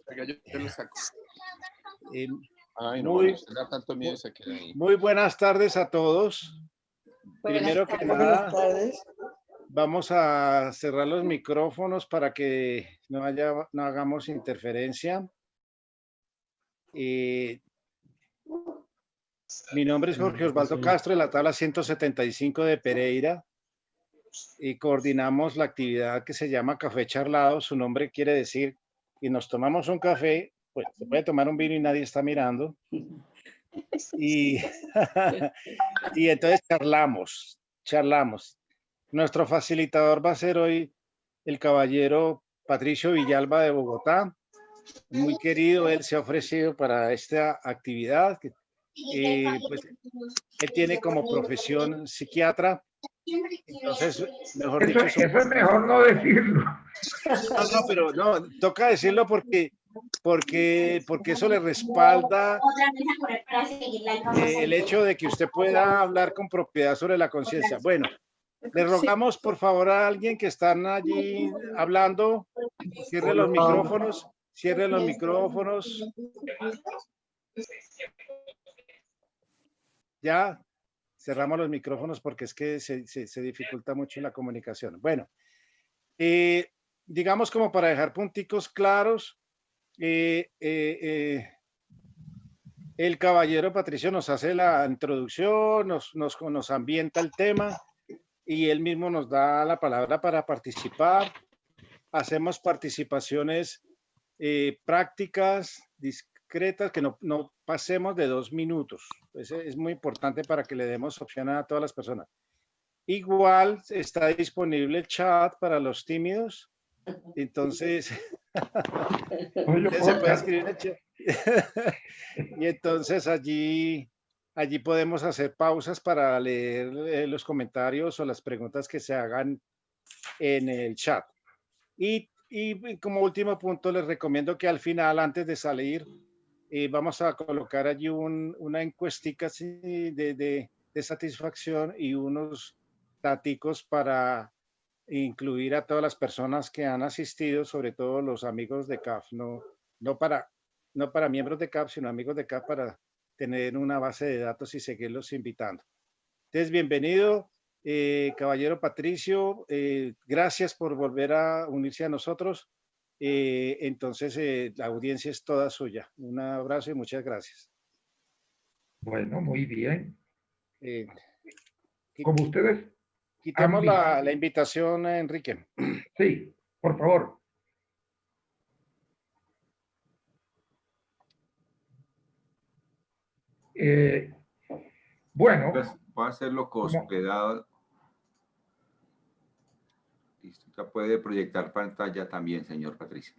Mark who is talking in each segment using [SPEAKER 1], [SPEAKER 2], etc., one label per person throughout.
[SPEAKER 1] Venga, yo lo saco.
[SPEAKER 2] Ay, no,
[SPEAKER 3] Muy,
[SPEAKER 2] usted le da tanto miedo y se queda ahí.
[SPEAKER 3] muy buenas tardes a todos. Primero que nada, vamos a cerrar los micrófonos para que no hagamos interferencia. Mi nombre es Jorge Osvaldo Castro, de la tabla 175 de Pereira, y coordinamos la actividad que se llama Café Charlado. Su nombre quiere decir, y nos tomamos un café, pues se puede tomar un vino y nadie está mirando. Y, y entonces charlamos. Nuestro facilitador va a ser hoy el caballero Patricio Villalba de Bogotá. Muy querido, él se ha ofrecido para esta actividad. Pues, él tiene como profesión psiquiatra. Entonces, mejor dicho,
[SPEAKER 4] eso es mejor no decirlo.
[SPEAKER 3] No, pero no, toca decirlo porque eso le respalda el hecho de que usted pueda hablar con propiedad sobre la conciencia. Bueno, le rogamos por favor a alguien que están allí hablando, cierre los micrófonos, Ya, cerramos los micrófonos porque es que se dificulta mucho la comunicación. Bueno, digamos como para dejar punticos claros, el caballero Patricio nos hace la introducción, nos ambienta el tema y él mismo nos da la palabra para participar. Hacemos participaciones prácticas, discretas, que no pasemos de 2 minutos. Es muy importante para que le demos opción a todas las personas. Igual está disponible el chat para los tímidos. Entonces, se puede escribir en el chat. Y entonces allí podemos hacer pausas para leer los comentarios o las preguntas que se hagan en el chat. Y como último punto, les recomiendo que al final, antes de salir, vamos a colocar allí una encuestica de satisfacción y unos daticos para incluir a todas las personas que han asistido, sobre todo los amigos de CAF, no para miembros de CAF, sino amigos de CAF, para tener una base de datos y seguirlos invitando. Entonces, bienvenido, caballero Patricio, gracias por volver a unirse a nosotros. Entonces, la audiencia es toda suya. Un abrazo y muchas gracias.
[SPEAKER 4] Bueno, muy bien.
[SPEAKER 3] Como ustedes. Quitemos la invitación, Enrique.
[SPEAKER 4] Sí, por favor. Bueno.
[SPEAKER 2] Voy a hacerlo hospedado. Listo, ya puede proyectar pantalla también, señor Patricio.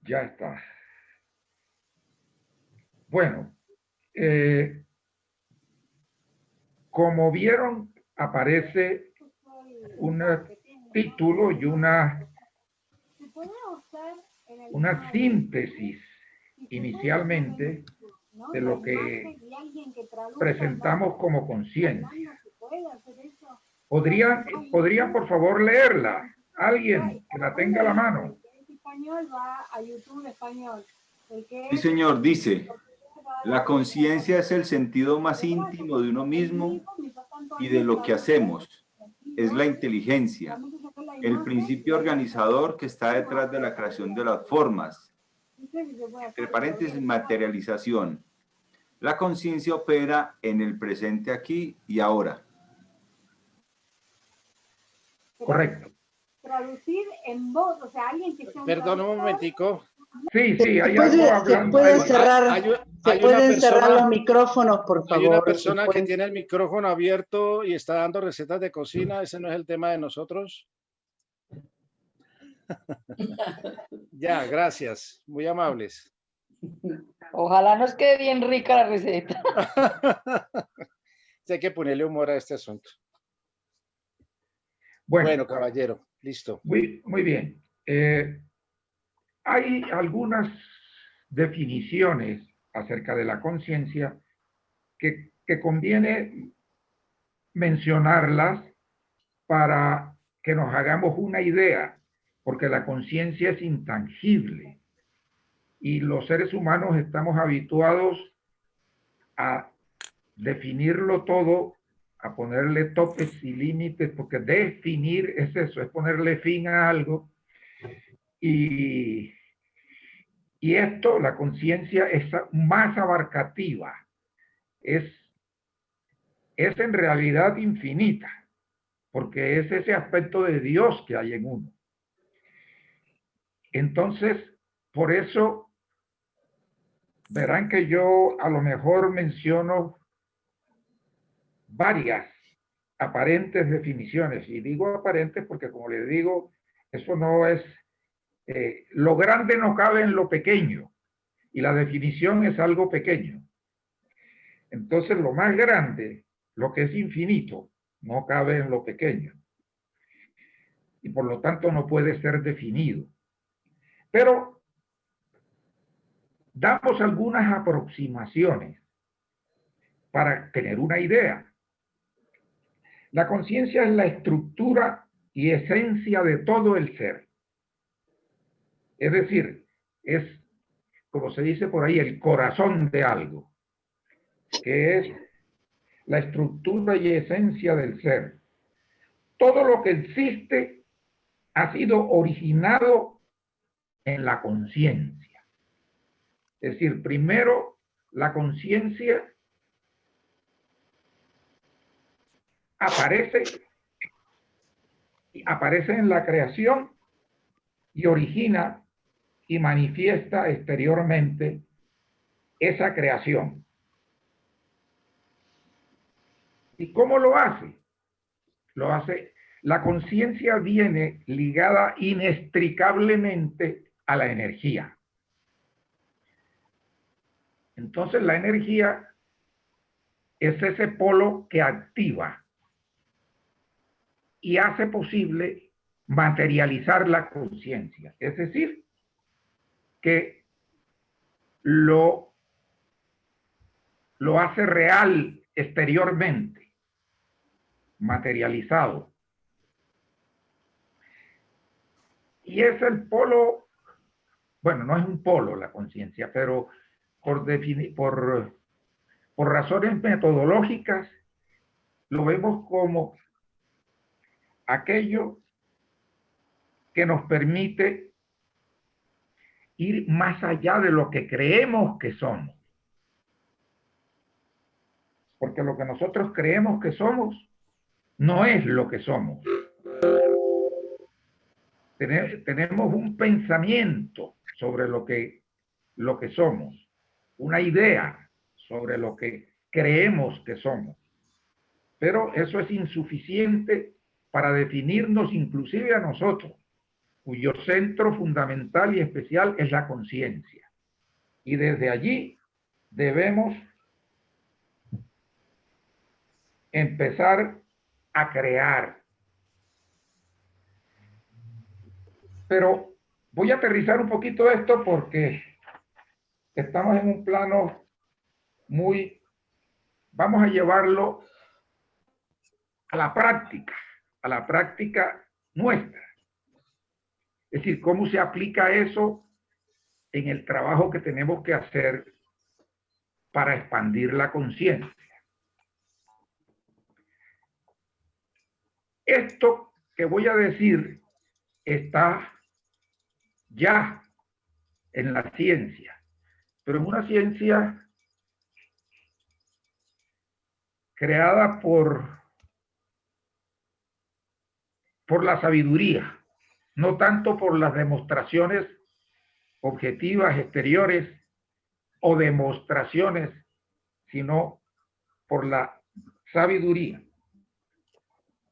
[SPEAKER 4] Ya está. Bueno, como vieron, aparece un título y una síntesis inicialmente de lo que presentamos como conciencia. ¿Podrían por favor leerla? Alguien que la tenga a la mano.
[SPEAKER 2] Sí, señor, dice: la conciencia es el sentido más íntimo de uno mismo y de lo que hacemos. Es la inteligencia, el principio organizador que está detrás de la creación de las formas. Entre paréntesis, materialización. La conciencia opera en el presente aquí y ahora.
[SPEAKER 4] Correcto.
[SPEAKER 5] Traducir en voz, o sea, alguien que sea un
[SPEAKER 3] Perdón un momentico.
[SPEAKER 4] Sí, hay algo hablando.
[SPEAKER 5] Se pueden cerrar los micrófonos, por favor.
[SPEAKER 3] Hay una persona que tiene el micrófono abierto y está dando recetas de cocina. Ese no es el tema de nosotros. Ya, gracias. Muy amables.
[SPEAKER 5] Ojalá nos quede bien rica la receta.
[SPEAKER 3] Hay que ponerle humor a este asunto.
[SPEAKER 4] Bueno,
[SPEAKER 3] caballero, listo.
[SPEAKER 4] Muy bien. Hay algunas definiciones acerca de la conciencia que conviene mencionarlas para que nos hagamos una idea, porque la conciencia es intangible. y los seres humanos estamos habituados a definirlo todo, a ponerle topes y límites, porque definir es eso, es ponerle fin a algo. Y esto, la conciencia es más abarcativa, es en realidad infinita, porque es ese aspecto de Dios que hay en uno. Entonces, por eso, verán que yo a lo mejor menciono varias aparentes definiciones, y digo aparentes porque, como les digo, eso no es, lo grande no cabe en lo pequeño, y la definición es algo pequeño. Entonces, lo más grande, lo que es infinito, no cabe en lo pequeño, y por lo tanto no puede ser definido. Pero damos algunas aproximaciones para tener una idea. La conciencia es la estructura y esencia de todo el ser. Es decir, es, como se dice por ahí, el corazón de algo, que es la estructura y esencia del ser. Todo lo que existe ha sido originado en la conciencia. Es decir, primero la conciencia aparece en la creación y origina y manifiesta exteriormente esa creación. ¿Y cómo lo hace? Lo hace, la conciencia viene ligada inextricablemente a la energía. Entonces la energía es ese polo que activa y hace posible materializar la conciencia. Es decir, que lo hace real exteriormente, materializado. Y es el polo, bueno, no es un polo la conciencia, pero por razones metodológicas lo vemos como aquello que nos permite ir más allá de lo que creemos que somos. Porque lo que nosotros creemos que somos no es lo que somos. Tenemos un pensamiento sobre lo que somos, una idea sobre lo que creemos que somos. Pero eso es insuficiente para definirnos inclusive a nosotros, cuyo centro fundamental y especial es la conciencia. Y desde allí debemos empezar a crear. Pero voy a aterrizar un poquito esto porque estamos en un plano muy, vamos a llevarlo a la práctica nuestra. Es decir, cómo se aplica eso en el trabajo que tenemos que hacer para expandir la conciencia. Esto que voy a decir está ya en la ciencia, pero en una ciencia creada por la sabiduría, no tanto por las demostraciones objetivas exteriores o demostraciones, sino por la sabiduría,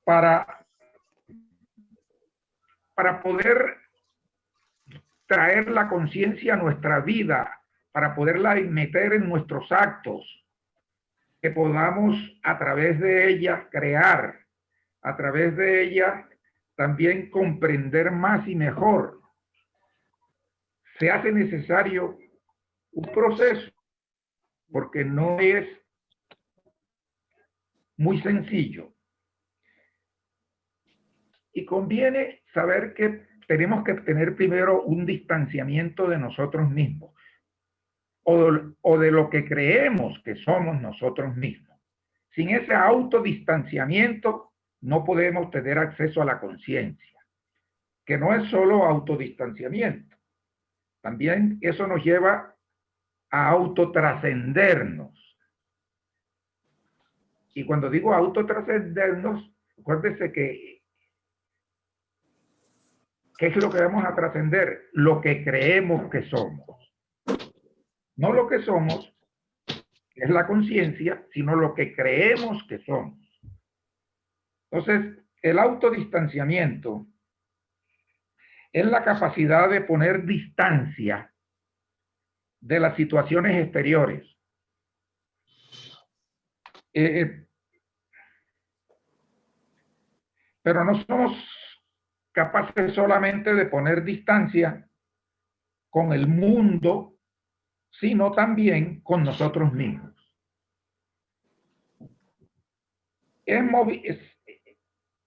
[SPEAKER 4] para poder traer la conciencia a nuestra vida, para poderla meter en nuestros actos, que podamos a través de ella crear, a través de ella también comprender más y mejor. Se hace necesario un proceso, porque no es muy sencillo. Y conviene saber que tenemos que tener primero un distanciamiento de nosotros mismos. o de lo que creemos que somos nosotros mismos. Sin ese autodistanciamiento no podemos tener acceso a la conciencia, que no es solo autodistanciamiento. También eso nos lleva a autotrascendernos. Y cuando digo autotrascendernos, acuérdense que ¿qué es lo que vamos a trascender? Lo que creemos que somos. No lo que somos, que es la conciencia, sino lo que creemos que somos. Entonces, el autodistanciamiento es la capacidad de poner distancia de las situaciones exteriores. Pero no somos capaces solamente de poner distancia con el mundo, sino también con nosotros mismos.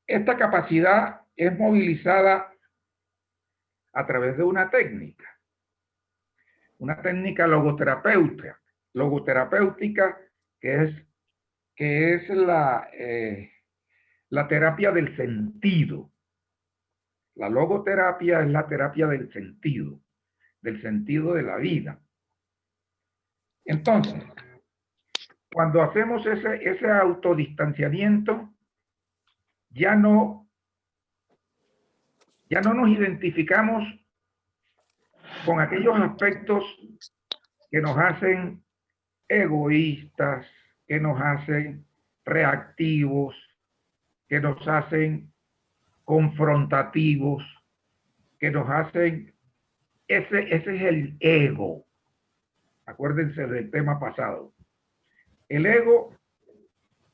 [SPEAKER 4] Esta capacidad es movilizada a través de una técnica logoterapéutica, que es la terapia del sentido. La logoterapia es la terapia del sentido de la vida. Entonces, cuando hacemos ese autodistanciamiento, ya no nos identificamos con aquellos aspectos que nos hacen egoístas, que nos hacen reactivos, que nos hacen confrontativos, que nos hacen... Ese es el ego. Acuérdense del tema pasado. El ego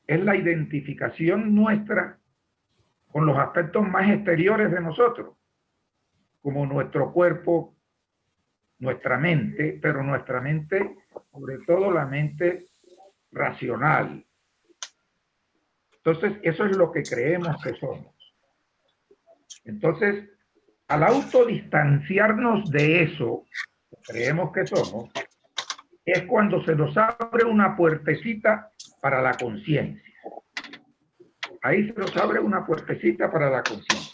[SPEAKER 4] es la identificación nuestra con los aspectos más exteriores de nosotros, como nuestro cuerpo, nuestra mente, pero nuestra mente, sobre todo la mente racional. Entonces, eso es lo que creemos que somos. Entonces, al autodistanciarnos de eso que creemos que somos, es cuando se nos abre una puertecita para la conciencia. Ahí se nos abre una puertecita para la conciencia.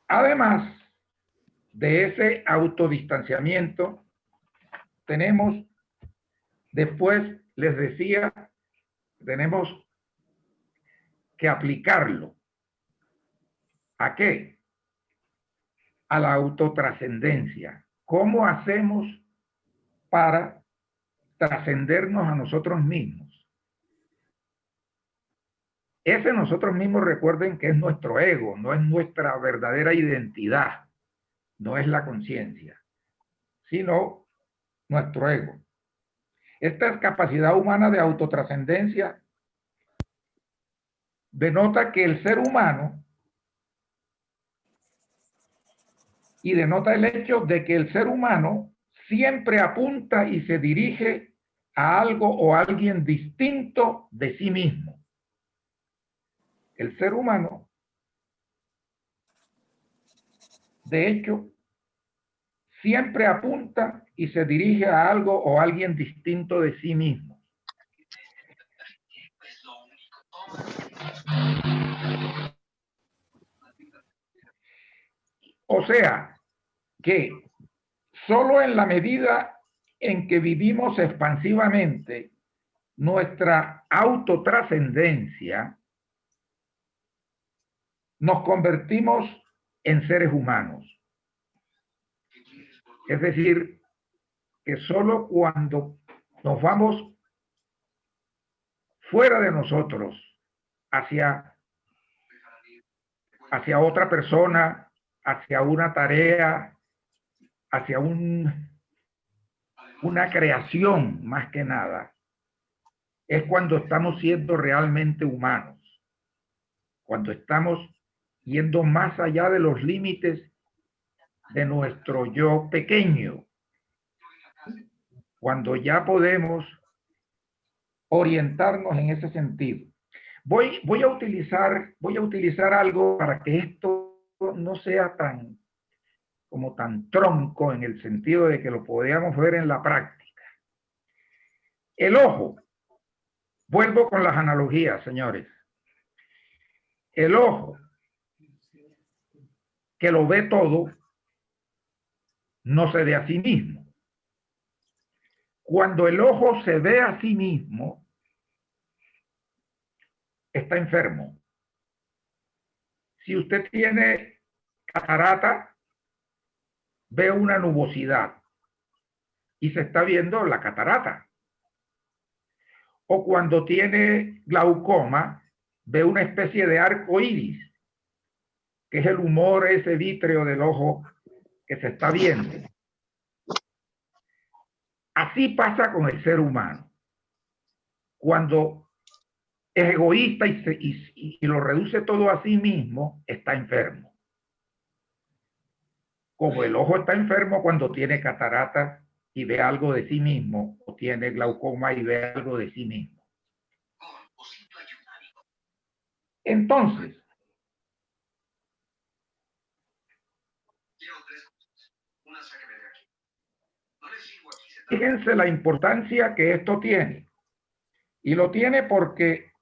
[SPEAKER 4] Además de ese autodistanciamiento, tenemos, después les decía, tenemos que aplicarlo. ¿A qué? A la autotrascendencia. ¿Cómo hacemos para trascendernos a nosotros mismos? Ese nosotros mismos, recuerden que es nuestro ego, no es nuestra verdadera identidad, no es la conciencia, sino nuestro ego. Esta capacidad humana de autotrascendencia denota que el ser humano, y denota el hecho de que el ser humano siempre apunta y se dirige a algo o a alguien distinto de sí mismo. El ser humano, de hecho, siempre apunta y se dirige a algo o a alguien distinto de sí mismo. O sea, que solo en la medida en que vivimos expansivamente nuestra autotrascendencia, nos convertimos en seres humanos. Es decir, que solo cuando nos vamos fuera de nosotros, hacia otra persona, hacia una tarea, hacia una creación más que nada, es cuando estamos siendo realmente humanos, cuando estamos yendo más allá de los límites de nuestro yo pequeño, cuando ya podemos orientarnos en ese sentido. Voy a utilizar algo para que esto no sea tan tronco en el sentido de que lo podamos ver en la práctica. El ojo, vuelvo con las analogías, señores. El ojo, que lo ve todo, no se ve a sí mismo. Cuando el ojo se ve a sí mismo, está enfermo. Si usted tiene catarata, ve una nubosidad y se está viendo la catarata. O cuando tiene glaucoma, ve una especie de arco iris, que es el humor ese vítreo del ojo que se está viendo. Así pasa con el ser humano. Cuando es egoísta y lo reduce todo a sí mismo, está enfermo. Como el ojo está enfermo cuando tiene catarata y ve algo de sí mismo, o tiene glaucoma y ve algo de sí mismo. Entonces, fíjense la importancia que esto tiene. Y lo tiene porque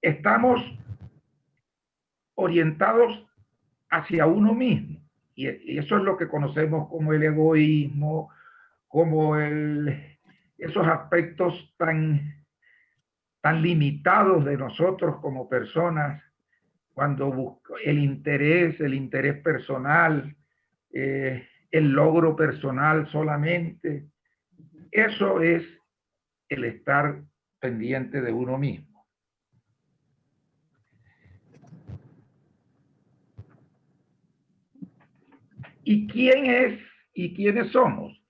[SPEAKER 4] estamos orientados hacia uno mismo. Y eso es lo que conocemos como el egoísmo, como esos aspectos tan limitados de nosotros como personas, cuando busco el interés personal, el logro personal solamente. Eso es el estar pendiente de uno mismo. ¿Y quién es y quiénes somos?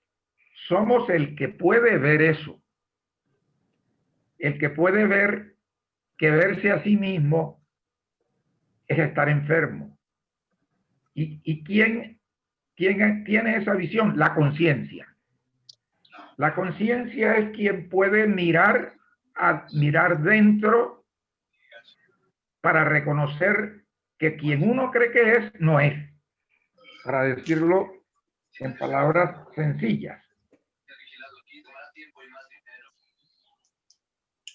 [SPEAKER 4] Somos el que puede ver eso. El que puede ver que verse a sí mismo es estar enfermo. ¿Y quién tiene esa visión? La conciencia. La conciencia es quien puede mirar dentro para reconocer que quien uno cree que es, no es. Para decirlo en palabras sencillas.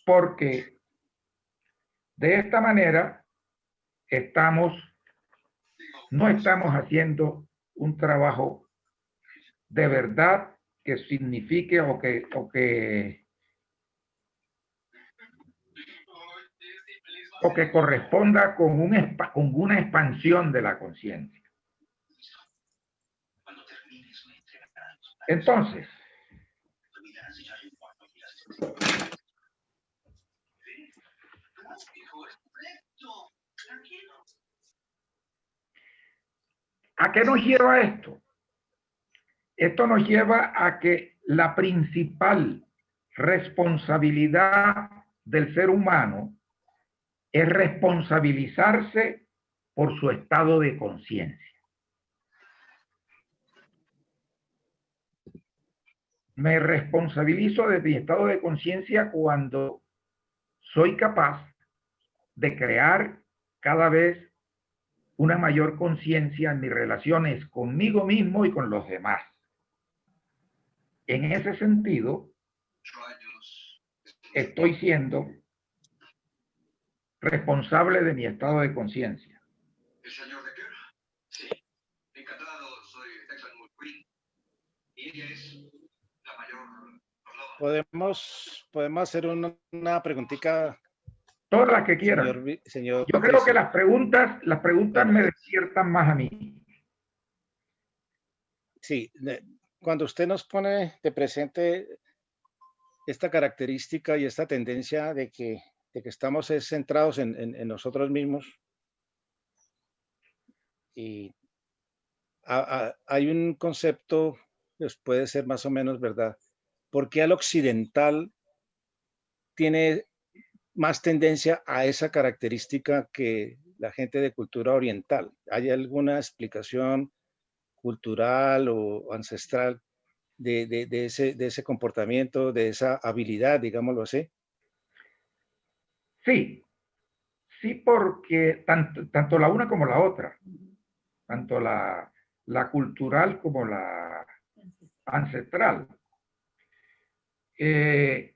[SPEAKER 4] Porque de esta manera no estamos haciendo un trabajo de verdad que signifique o que corresponda con una expansión de la conciencia. Entonces, ¿a qué nos lleva esto? Esto nos lleva a que la principal responsabilidad del ser humano es responsabilizarse por su estado de conciencia. Me responsabilizo de mi estado de conciencia cuando soy capaz de crear cada vez una mayor conciencia en mis relaciones conmigo mismo y con los demás. En ese sentido, estoy siendo responsable de mi estado de conciencia.
[SPEAKER 1] ¿El señor de Kerr? Sí. Encantado, soy Declan McQueen. Y ella es la mayor.
[SPEAKER 3] Podemos hacer una preguntita.
[SPEAKER 4] Todas las que quieran.
[SPEAKER 3] Señor
[SPEAKER 4] Yo creo que las preguntas me despiertan más a mí.
[SPEAKER 3] Sí, cuando usted nos pone de presente esta característica y esta tendencia de que estamos centrados en nosotros mismos, y hay un concepto, pues puede ser más o menos verdad. ¿Por qué al occidental tiene más tendencia a esa característica que la gente de cultura oriental? ¿Hay alguna explicación cultural o ancestral de ese comportamiento, de esa habilidad, digámoslo así?
[SPEAKER 4] Sí, sí, porque tanto la una como la otra, tanto la cultural como la ancestral. De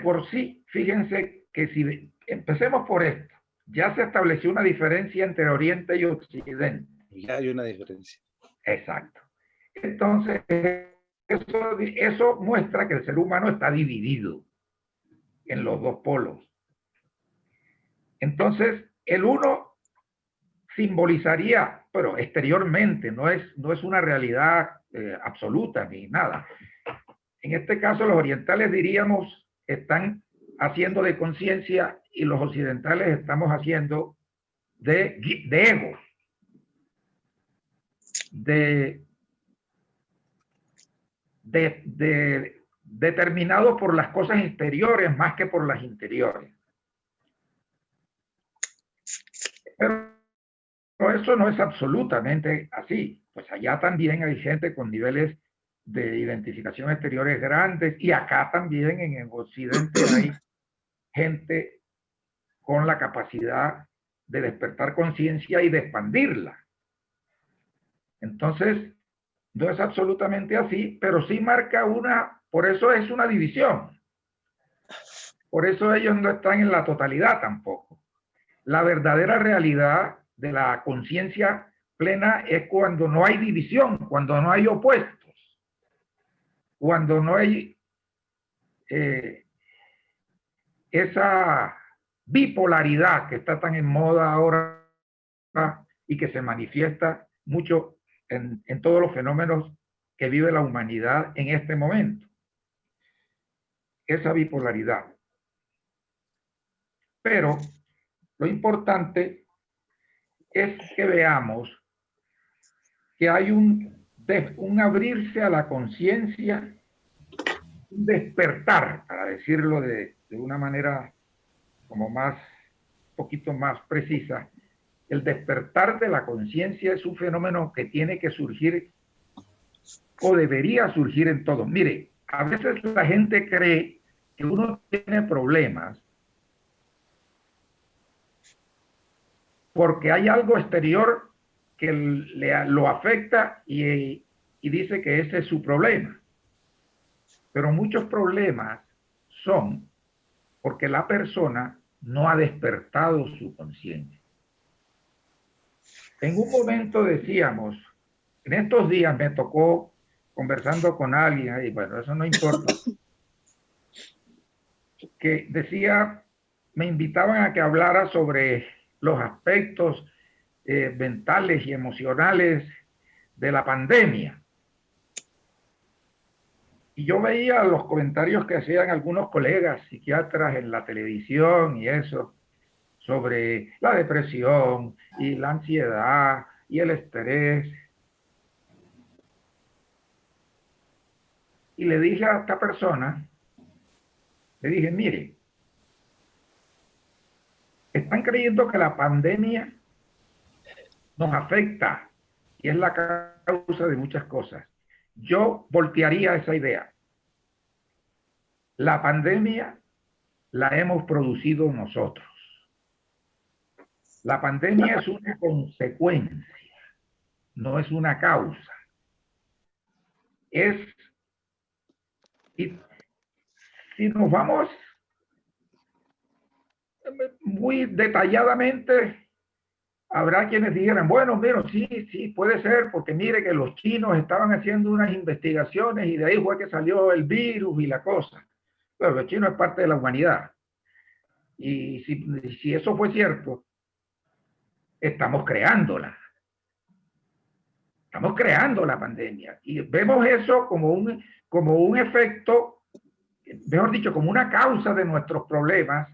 [SPEAKER 4] por sí, fíjense que si empecemos por esto, ya se estableció una diferencia entre Oriente y Occidente.
[SPEAKER 3] Ya hay una diferencia.
[SPEAKER 4] Exacto. Entonces, eso muestra que el ser humano está dividido en los dos polos. Entonces, el uno simbolizaría, pero exteriormente, no es una realidad absoluta ni nada. En este caso, los orientales diríamos están haciendo de conciencia y los occidentales estamos haciendo de ego, determinado por las cosas exteriores más que por las interiores. Pero eso no es absolutamente así. Pues allá también hay gente con niveles de identificación exteriores grandes y acá también en el occidente hay gente con la capacidad de despertar conciencia y de expandirla. Entonces, no es absolutamente así, pero sí marca por eso es una división. Por eso ellos no están en la totalidad tampoco. La verdadera realidad de la conciencia plena es cuando no hay división, cuando no hay opuestos, cuando no hay esa bipolaridad que está tan en moda ahora y que se manifiesta mucho en todos los fenómenos que vive la humanidad en este momento. Esa bipolaridad. Pero lo importante es que veamos que hay un abrirse a la conciencia, un despertar, para decirlo de una manera como un poquito más precisa. El despertar de la conciencia es un fenómeno que tiene que surgir o debería surgir en todos. Mire, a veces la gente cree que uno tiene problemas porque hay algo exterior que lo afecta y dice que ese es su problema. Pero muchos problemas son porque la persona no ha despertado su conciencia. En un momento decíamos, en estos días me tocó conversando con alguien, y bueno, eso no importa, que decía, me invitaban a que hablara sobre los aspectos mentales y emocionales de la pandemia. Y yo veía los comentarios que hacían algunos colegas psiquiatras en la televisión y eso, sobre la depresión y la ansiedad y el estrés. Y le dije a esta persona, le dije, mire, están creyendo que la pandemia nos afecta y es la causa de muchas cosas. Yo voltearía esa idea. La pandemia la hemos producido nosotros. La pandemia es una consecuencia, no es una causa. Y si nos vamos muy detalladamente, habrá quienes dijeran, bueno, mira, sí, puede ser, porque mire que los chinos estaban haciendo unas investigaciones y de ahí fue que salió el virus y la cosa. Pero los chinos es parte de la humanidad. Y si eso fue cierto, estamos creándola. Estamos creando la pandemia. Y vemos eso como un efecto, mejor dicho, como una causa de nuestros problemas.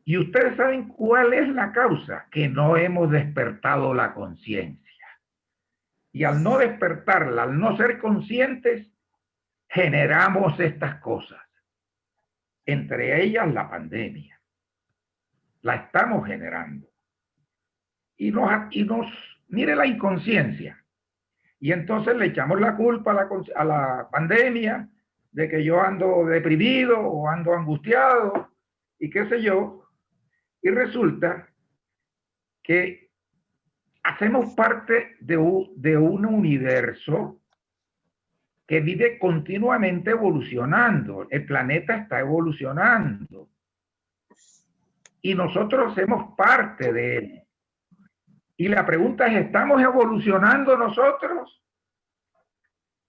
[SPEAKER 4] Y ustedes saben cuál es la causa, que no hemos despertado la conciencia. Y al no despertarla, al no ser conscientes, generamos estas cosas. Entre ellas la pandemia. La estamos generando. Y mire la inconsciencia. Y entonces le echamos la culpa a la pandemia de que yo ando deprimido o ando angustiado y qué sé yo, y resulta que hacemos parte de un universo que vive continuamente evolucionando. El planeta está evolucionando y nosotros hacemos parte de él. Y la pregunta es, ¿estamos evolucionando nosotros?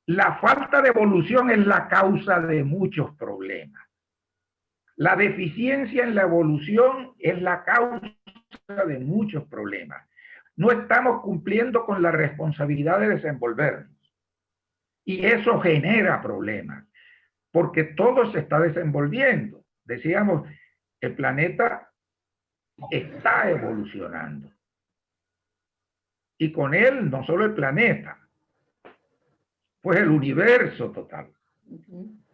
[SPEAKER 4] La falta de evolución es la causa de muchos problemas. La deficiencia en la evolución es la causa de muchos problemas. No estamos cumpliendo con la responsabilidad de desenvolvernos. Y eso genera problemas, porque todo se está desenvolviendo. Decíamos, el planeta está evolucionando. Y con él no solo el planeta, pues el universo total.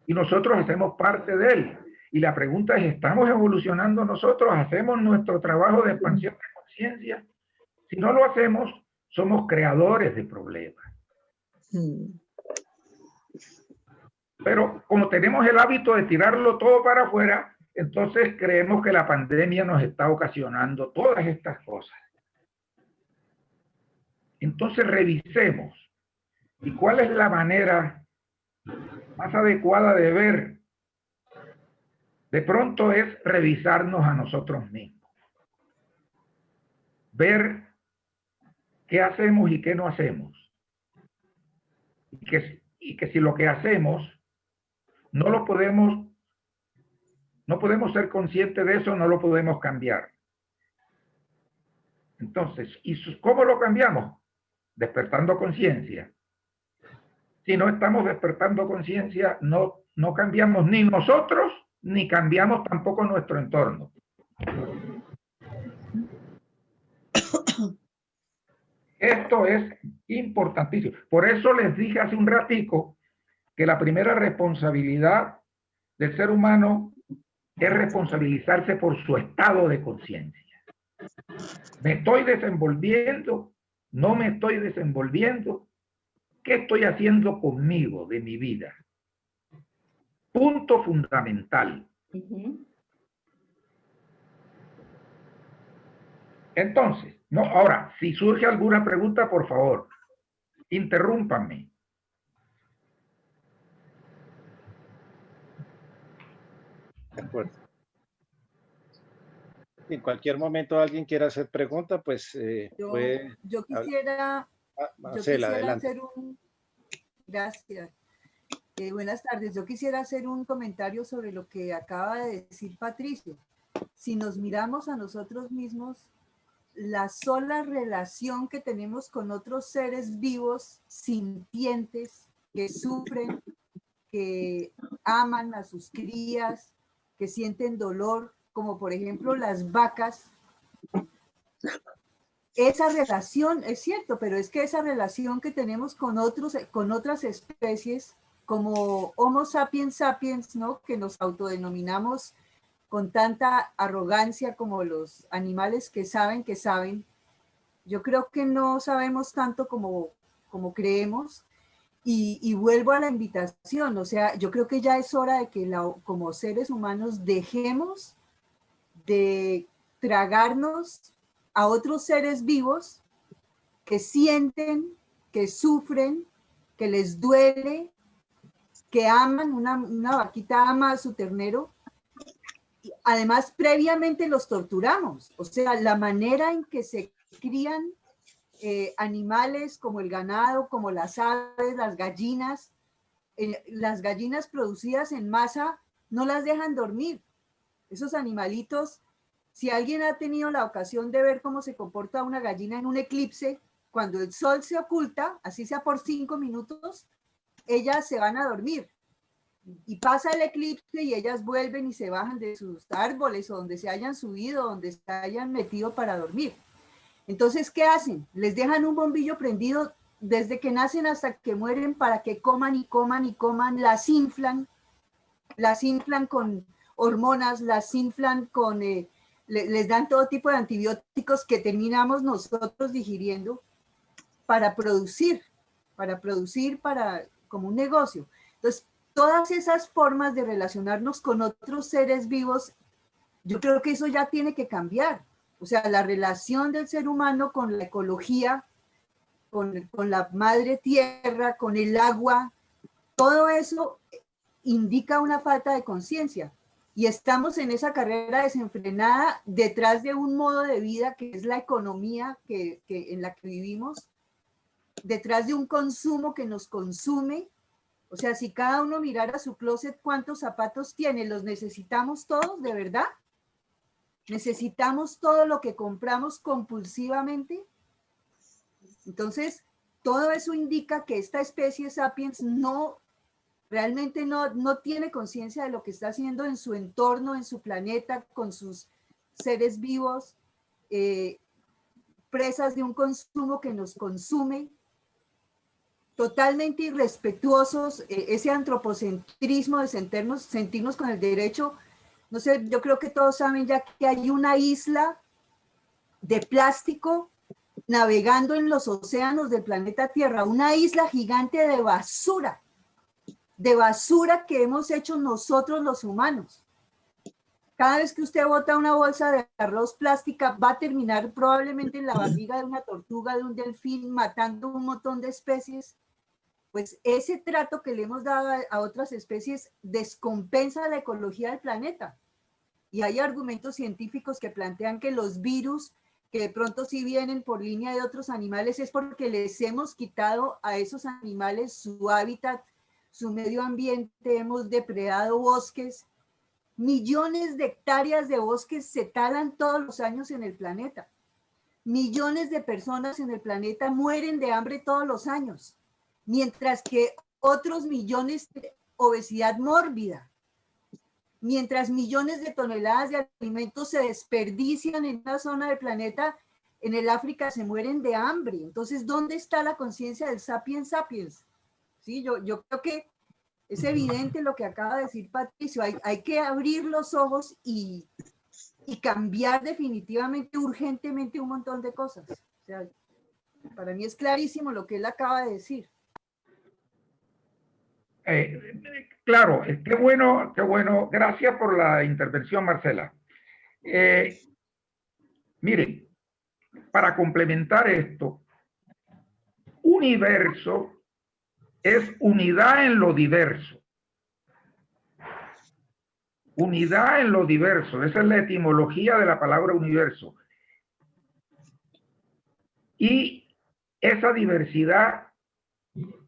[SPEAKER 4] Y nosotros hacemos parte de él. Y la pregunta es, ¿estamos evolucionando nosotros? ¿Hacemos nuestro trabajo de expansión de conciencia? Si no lo hacemos, somos creadores de problemas. Pero como tenemos el hábito de tirarlo todo para afuera, entonces creemos que la pandemia nos está ocasionando todas estas cosas. Entonces revisemos. ¿Y cuál es la manera más adecuada de ver? De pronto es revisarnos a nosotros mismos. Ver qué hacemos y qué no hacemos. Y que si lo que hacemos no podemos ser conscientes de eso, no lo podemos cambiar. Entonces, ¿y cómo lo cambiamos? Despertando conciencia. Si no estamos despertando conciencia, no cambiamos ni nosotros, ni cambiamos tampoco nuestro entorno. Esto es importantísimo. Por eso les dije hace un ratico que la primera responsabilidad del ser humano es responsabilizarse por su estado de conciencia. ¿Me estoy desenvolviendo? ¿No me estoy desenvolviendo? ¿Qué estoy haciendo conmigo de mi vida? Punto fundamental. Entonces, ahora, si surge alguna pregunta, por favor, interrúmpanme.
[SPEAKER 3] De acuerdo. En cualquier momento alguien quiera hacer pregunta, pues
[SPEAKER 6] yo quisiera,
[SPEAKER 3] adelante.
[SPEAKER 6] hacer un... Gracias. Buenas tardes. Yo quisiera hacer un comentario sobre lo que acaba de decir Patricio. Si nos miramos a nosotros mismos, la sola relación que tenemos con otros seres vivos, sintientes, que sufren, que aman a sus crías, que sienten dolor, como por ejemplo las vacas. Esa relación, es cierto, pero es que esa relación que tenemos con otras especies, como Homo sapiens sapiens, ¿no? Que nos autodenominamos con tanta arrogancia como los animales que saben, yo creo que no sabemos tanto como creemos. Y vuelvo a la invitación, o sea, yo creo que ya es hora de que como seres humanos dejemos de tragarnos a otros seres vivos que sienten, que sufren, que les duele, que aman, una vaquita ama a su ternero. Y además, previamente los torturamos, o sea, la manera en que se crían animales como el ganado, como las aves, las gallinas producidas en masa no las dejan dormir. Esos animalitos, si alguien ha tenido la ocasión de ver cómo se comporta una gallina en un eclipse, cuando el sol se oculta, así sea por 5 minutos, ellas se van a dormir. Y pasa el eclipse y ellas vuelven y se bajan de sus árboles o donde se hayan subido, donde se hayan metido para dormir. Entonces, ¿qué hacen? Les dejan un bombillo prendido desde que nacen hasta que mueren para que coman y coman y coman, las inflan con hormonas, las inflan con, les dan todo tipo de antibióticos que terminamos nosotros digiriendo para producir como un negocio. Entonces, todas esas formas de relacionarnos con otros seres vivos, yo creo que eso ya tiene que cambiar. O sea, la relación del ser humano con la ecología, con la madre tierra, con el agua, todo eso indica una falta de conciencia. Y estamos en esa carrera desenfrenada detrás de un modo de vida que es la economía en la que vivimos, detrás de un consumo que nos consume. O sea, si cada uno mirara su closet, ¿cuántos zapatos tiene? ¿Los necesitamos todos, de verdad? ¿Necesitamos todo lo que compramos compulsivamente? Entonces, todo eso indica que esta especie sapiens realmente no tiene conciencia de lo que está haciendo en su entorno, en su planeta, con sus seres vivos, presas de un consumo que nos consume, totalmente irrespetuosos, ese antropocentrismo de sentirnos con el derecho. No sé, yo creo que todos saben ya que hay una isla de plástico navegando en los océanos del planeta Tierra, una isla gigante de basura que hemos hecho nosotros los humanos. Cada vez que usted bota una bolsa de arroz plástica, va a terminar probablemente en la barriga de una tortuga, de un delfín, matando un montón de especies. Pues ese trato que le hemos dado a otras especies descompensa la ecología del planeta. Y hay argumentos científicos que plantean que los virus, que de pronto sí vienen por línea de otros animales, es porque les hemos quitado a esos animales su hábitat, su medio ambiente, hemos depredado bosques. Millones de hectáreas de bosques se talan todos los años en el planeta. Millones de personas en el planeta mueren de hambre todos los años, mientras que otros millones de obesidad mórbida, mientras millones de toneladas de alimentos se desperdician en una zona del planeta, en el África se mueren de hambre. Entonces, ¿dónde está la conciencia del sapiens sapiens? Sí, yo creo que es evidente lo que acaba de decir Patricio. Hay que abrir los ojos y cambiar definitivamente, urgentemente, un montón de cosas. O sea, para mí es clarísimo lo que él acaba de decir.
[SPEAKER 4] Claro, qué bueno, qué bueno. Gracias por la intervención, Marcela. Miren, para complementar esto, universo es unidad en lo diverso. Unidad en lo diverso, esa es la etimología de la palabra universo. Y esa diversidad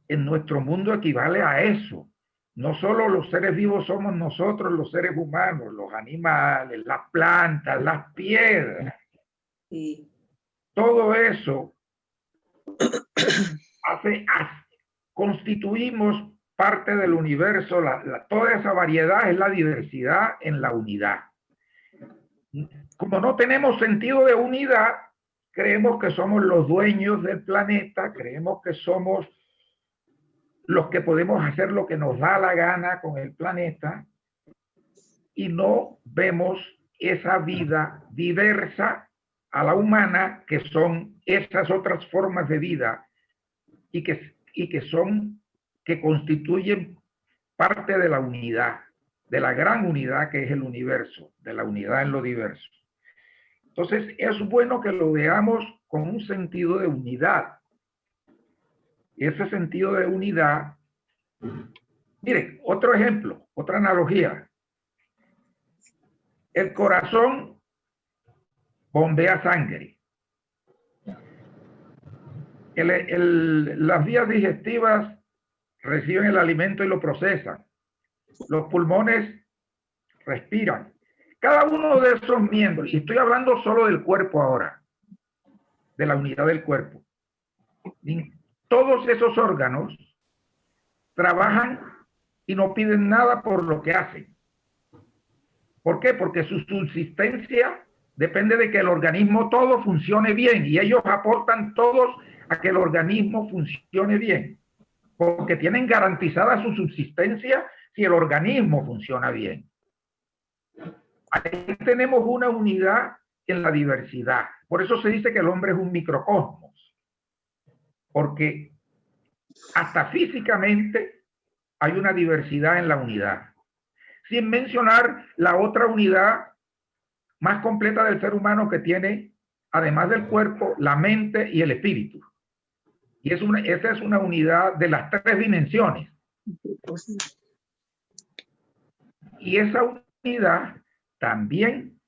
[SPEAKER 4] en nuestro mundo equivale a eso. No solo los seres vivos somos nosotros, los seres humanos, los animales, las plantas, las piedras.
[SPEAKER 5] Sí.
[SPEAKER 4] Todo eso constituimos parte del universo. Toda esa variedad es la diversidad en la unidad. Como no tenemos sentido de unidad, creemos que somos los dueños del planeta, creemos que somos los que podemos hacer lo que nos da la gana con el planeta y no vemos esa vida diversa a la humana, que son esas otras formas de vida y que constituyen parte de la unidad, de la gran unidad que es el universo, de la unidad en lo diverso. Entonces es bueno que lo veamos con un sentido de unidad. Ese sentido de unidad, miren, otro ejemplo, otra analogía. El corazón bombea sangre. Las vías digestivas reciben el alimento y lo procesan. Los pulmones respiran. Cada uno de esos miembros, y estoy hablando solo del cuerpo ahora, de la unidad del cuerpo. Todos esos órganos trabajan y no piden nada por lo que hacen. ¿Por qué? Porque su subsistencia depende de que el organismo todo funcione bien y ellos aportan todos a que el organismo funcione bien, porque tienen garantizada su subsistencia si el organismo funciona bien. Ahí tenemos una unidad en la diversidad. Por eso se dice que el hombre es un microcosmos, porque hasta físicamente hay una diversidad en la unidad. Sin mencionar la otra unidad más completa del ser humano que tiene, además del cuerpo, la mente y el espíritu. Y esa es una unidad de las 3 dimensiones. Y esa unidad también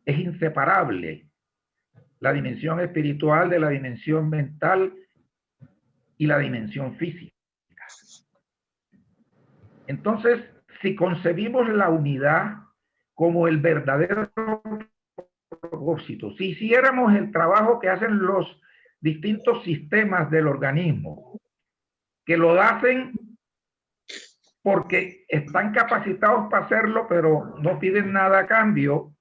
[SPEAKER 4] es inseparable. La dimensión espiritual de la dimensión mental y la dimensión física. Entonces, si concebimos la unidad como el verdadero propósito, si hiciéramos el trabajo que hacen los distintos sistemas del organismo, que lo hacen porque están capacitados para hacerlo, pero no piden nada a cambio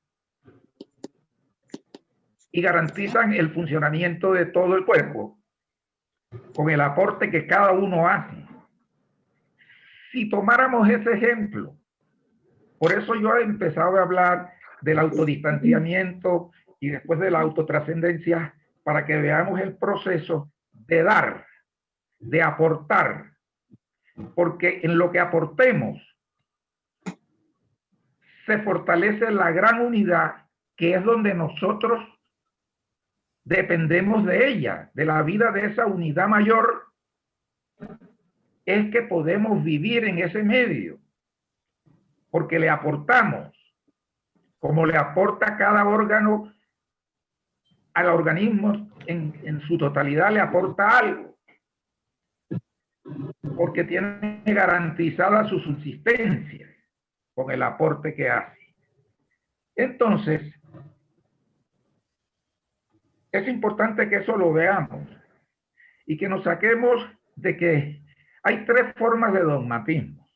[SPEAKER 4] y garantizan el funcionamiento de todo el cuerpo con el aporte que cada uno hace. Si tomáramos ese ejemplo, por eso yo he empezado a hablar del autodistanciamiento y después de la autotrascendencia, para que veamos el proceso de dar, de aportar, porque en lo que aportemos se fortalece la gran unidad, que es donde nosotros dependemos de ella, de la vida de esa unidad mayor, es que podemos vivir en ese medio, porque le aportamos, como le aporta cada órgano al organismo en su totalidad, le aporta algo, porque tiene garantizada su subsistencia con el aporte que hace. Entonces, es importante que eso lo veamos y que nos saquemos de que hay 3 formas de dogmatismo.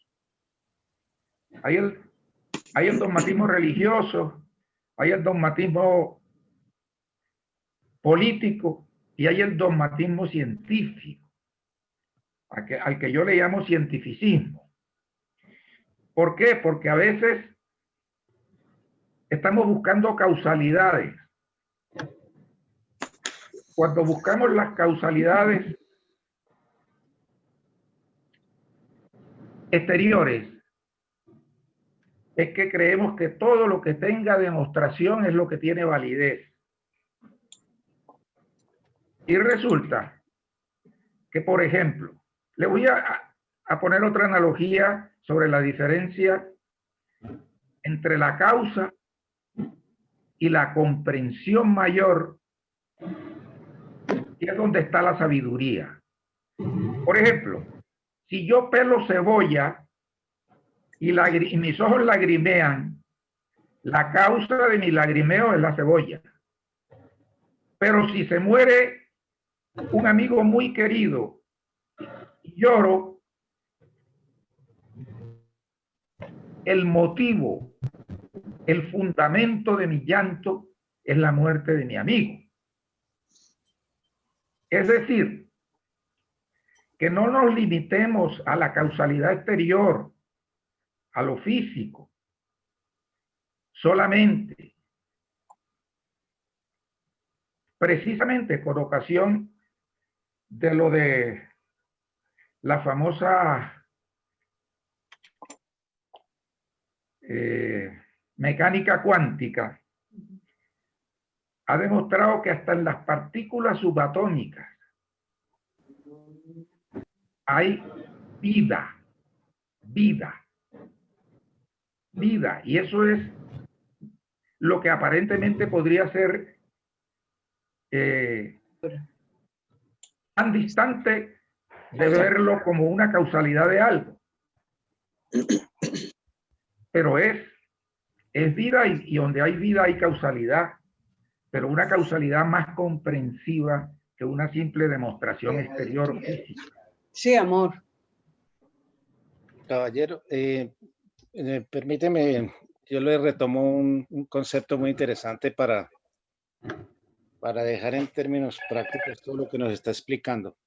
[SPEAKER 4] Hay el dogmatismo religioso, hay el dogmatismo político y hay el dogmatismo científico, al que yo le llamo cientificismo. ¿Por qué? Porque a veces estamos buscando causalidades. Cuando buscamos las causalidades exteriores, es que creemos que todo lo que tenga demostración es lo que tiene validez. Y resulta que, por ejemplo, le voy a poner otra analogía sobre la diferencia entre la causa y la comprensión mayor, que es donde está la sabiduría. Por ejemplo, si yo pelo cebolla y mis ojos lagrimean, la causa de mi lagrimeo es la cebolla. Pero si se muere un amigo muy querido y lloro, el motivo, el fundamento de mi llanto es la muerte de mi amigo. Es decir, que no nos limitemos a la causalidad exterior, a lo físico, solamente. Precisamente con ocasión de lo de la famosa mecánica cuántica, ha demostrado que hasta en las partículas subatómicas hay vida, y eso es lo que aparentemente podría ser tan distante de verlo como una causalidad de algo, pero es vida, y donde hay vida hay causalidad, pero una causalidad más comprensiva que una simple demostración exterior física.
[SPEAKER 5] Sí, amor.
[SPEAKER 3] Caballero, permíteme, yo le retomo un concepto muy interesante para dejar en términos prácticos todo lo que nos está explicando.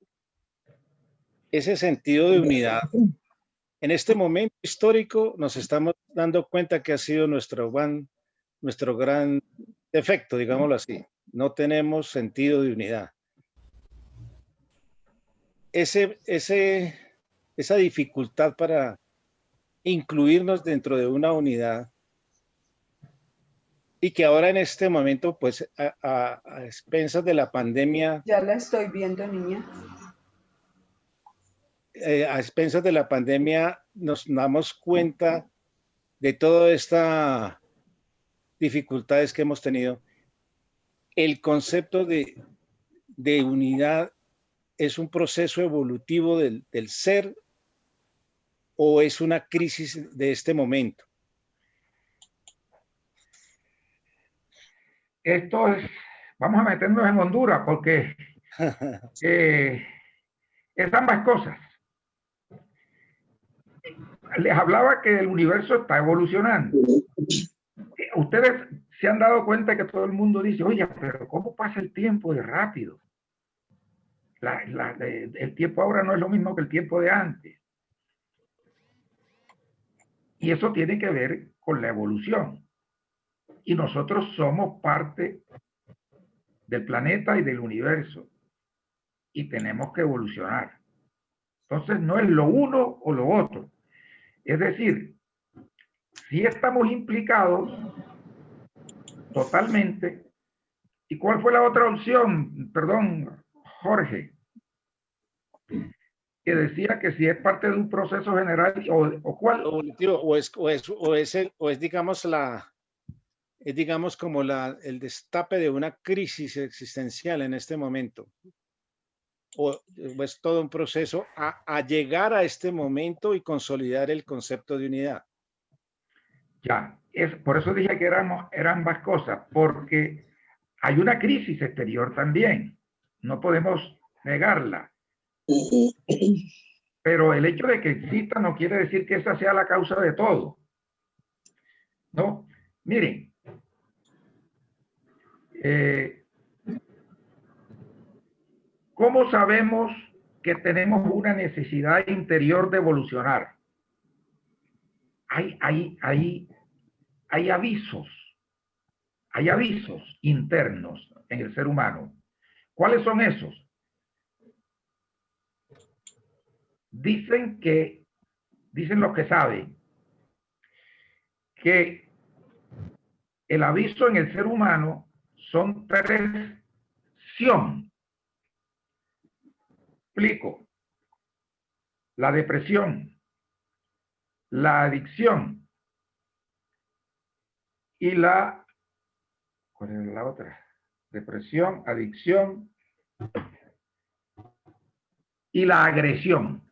[SPEAKER 3] Ese sentido de unidad, en este momento histórico nos estamos dando cuenta que ha sido nuestro gran defecto, digámoslo así. No tenemos sentido de unidad. Ese esa dificultad para incluirnos dentro de una unidad, y que ahora en este momento, pues a expensas de la pandemia,
[SPEAKER 5] Ya la estoy viendo, niña.
[SPEAKER 3] a expensas de la pandemia nos damos cuenta de todas estas dificultades que hemos tenido. El concepto de unidad es un proceso evolutivo del ser, o es una crisis de este momento.
[SPEAKER 4] Esto es, vamos a meternos en Honduras porque es ambas cosas. Les hablaba que el universo está evolucionando. Ustedes se han dado cuenta que todo el mundo dice, oye, pero ¿cómo pasa el tiempo de rápido? El tiempo ahora no es lo mismo que el tiempo de antes. Y eso tiene que ver con la evolución. Y nosotros somos parte del planeta y del universo. Y tenemos que evolucionar. Entonces no es lo uno o lo otro. Es decir, si estamos implicados totalmente. ¿Y cuál fue la otra opción? Perdón, Jorge. Que decía que si es parte de un proceso general o cuál.
[SPEAKER 3] O es digamos como el destape de una crisis existencial en este momento. O es todo un proceso a llegar a este momento y consolidar el concepto de unidad.
[SPEAKER 4] Ya, por eso dije que eran ambas cosas, porque hay una crisis exterior también, no podemos negarla. Pero el hecho de que exista no quiere decir que esa sea la causa de todo. No, miren, ¿cómo sabemos que tenemos una necesidad interior de evolucionar? Hay avisos internos en el ser humano. ¿Cuáles son esos? Dicen los que saben, que el aviso en el ser humano son 3 sion. Explico. La depresión, la adicción y ¿cuál es la otra? Depresión, adicción y la agresión.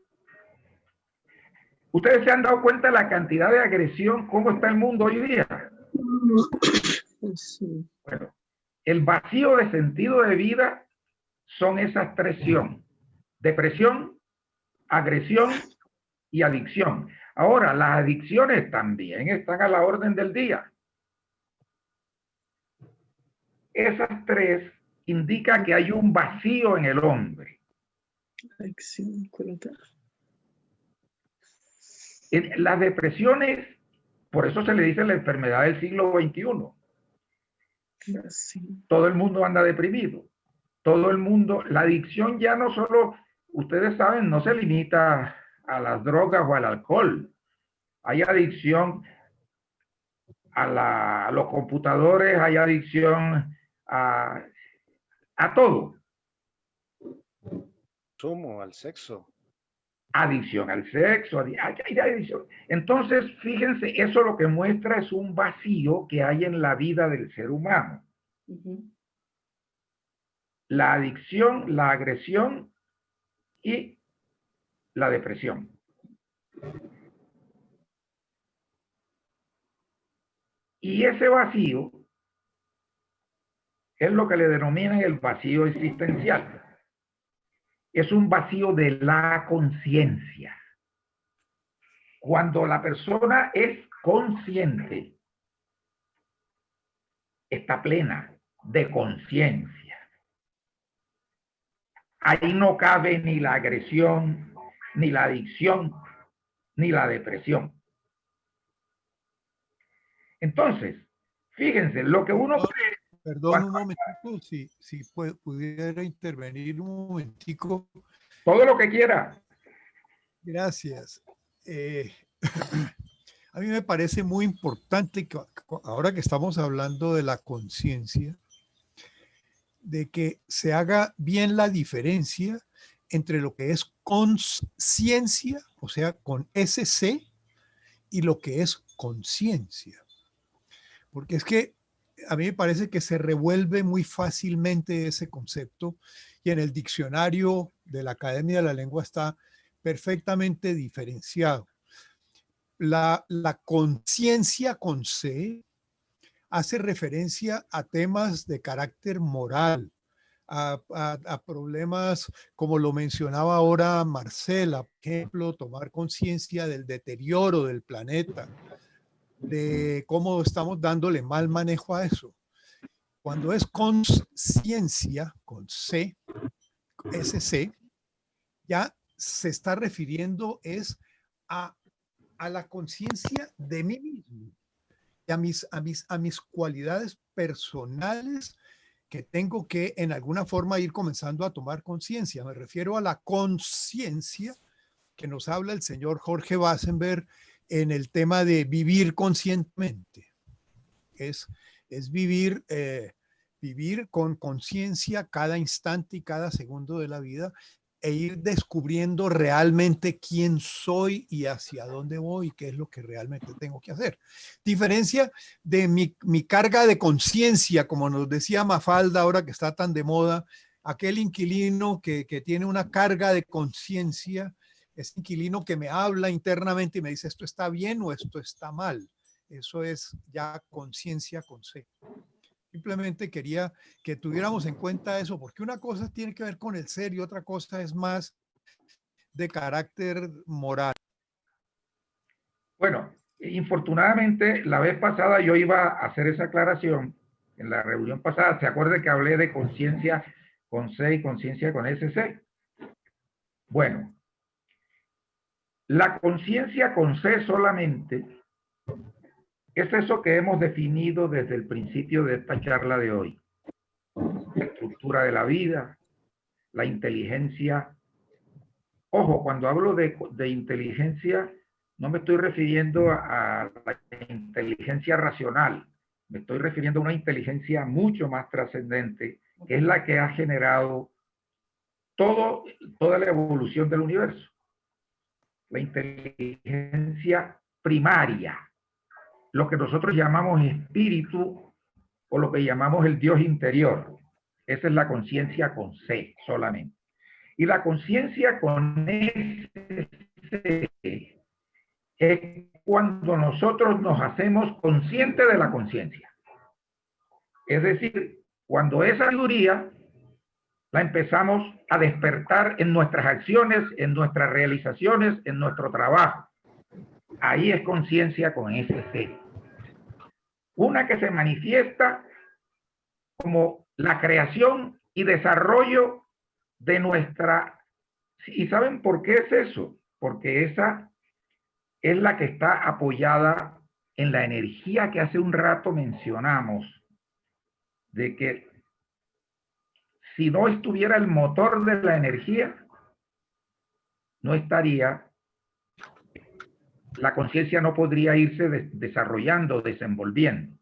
[SPEAKER 4] ¿Ustedes se han dado cuenta de la cantidad de agresión, cómo está el mundo hoy día?
[SPEAKER 5] Sí.
[SPEAKER 4] Bueno, el vacío de sentido de vida son esas 3 sion: depresión, agresión y adicción. Ahora, las adicciones también están a la orden del día. Esas 3 indican que hay un vacío en el hombre. Las depresiones, por eso se le dice la enfermedad del siglo XXI. Todo el mundo anda deprimido. Todo el mundo, la adicción ya no solo, ustedes saben, no se limita a las drogas o al alcohol. Hay adicción a los computadores, hay adicción a todo.
[SPEAKER 3] Consumo, al sexo.
[SPEAKER 4] Adicción al sexo, hay adicción. Entonces, fíjense, eso lo que muestra es un vacío que hay en la vida del ser humano. La adicción, la agresión y la depresión. Y ese vacío es lo que le denominan el vacío existencial. Es un vacío de la conciencia. Cuando la persona es consciente, está plena de conciencia. Ahí no cabe ni la agresión, ni la adicción, ni la depresión. Entonces, fíjense, lo que uno cree...
[SPEAKER 7] Perdón un momentico, si pudiera intervenir un momentico.
[SPEAKER 4] Todo lo que quiera.
[SPEAKER 7] Gracias. A mí me parece muy importante que ahora que estamos hablando de la conciencia, de que se haga bien la diferencia entre lo que es conciencia, o sea, con SC, y lo que es conciencia. Porque es que a mí me parece que se revuelve muy fácilmente ese concepto y en el diccionario de la Academia de la Lengua está perfectamente diferenciado. La conciencia con C hace referencia a temas de carácter moral, a problemas como lo mencionaba ahora Marcela, por ejemplo, tomar conciencia del deterioro del planeta, de cómo estamos dándole mal manejo a eso. Cuando es conciencia, con C, SC, ya se está refiriendo es a la conciencia de mí mismo, y a mis cualidades personales que tengo que en alguna forma ir comenzando a tomar conciencia. Me refiero a la conciencia que nos habla el señor Jorge Basenberg en el tema de vivir conscientemente. Es vivir, vivir con conciencia cada instante y cada segundo de la vida e ir descubriendo realmente quién soy y hacia dónde voy y qué es lo que realmente tengo que hacer. Diferencia de mi carga de conciencia, como nos decía Mafalda ahora que está tan de moda, aquel inquilino que tiene una carga de conciencia, ese inquilino que me habla internamente y me dice esto está bien o esto está mal. Eso es ya conciencia con C. Simplemente quería que tuviéramos en cuenta eso, porque una cosa tiene que ver con el ser y otra cosa es más de carácter moral.
[SPEAKER 4] Bueno, infortunadamente la vez pasada yo iba a hacer esa aclaración. En la reunión pasada, ¿se acuerda que hablé de conciencia con C y conciencia con SC? Bueno, la conciencia con C solamente es eso que hemos definido desde el principio de esta charla de hoy. La estructura de la vida, la inteligencia. Ojo, cuando hablo de inteligencia, no me estoy refiriendo a la inteligencia racional, me estoy refiriendo a una inteligencia mucho más trascendente, que es la que ha generado toda la evolución del universo. La inteligencia primaria, lo que nosotros llamamos espíritu o lo que llamamos el Dios interior. Esa es la conciencia con C solamente. Y la conciencia con S es cuando nosotros nos hacemos conscientes de la conciencia. Es decir, cuando esa sabiduría la empezamos a despertar en nuestras acciones, en nuestras realizaciones, en nuestro trabajo. Ahí es conciencia con SC. Una que se manifiesta como la creación y desarrollo de nuestra... ¿Y saben por qué es eso? Porque esa es la que está apoyada en la energía que hace un rato mencionamos, de que si no estuviera el motor de la energía, no estaría, la conciencia no podría irse desarrollando, desenvolviendo.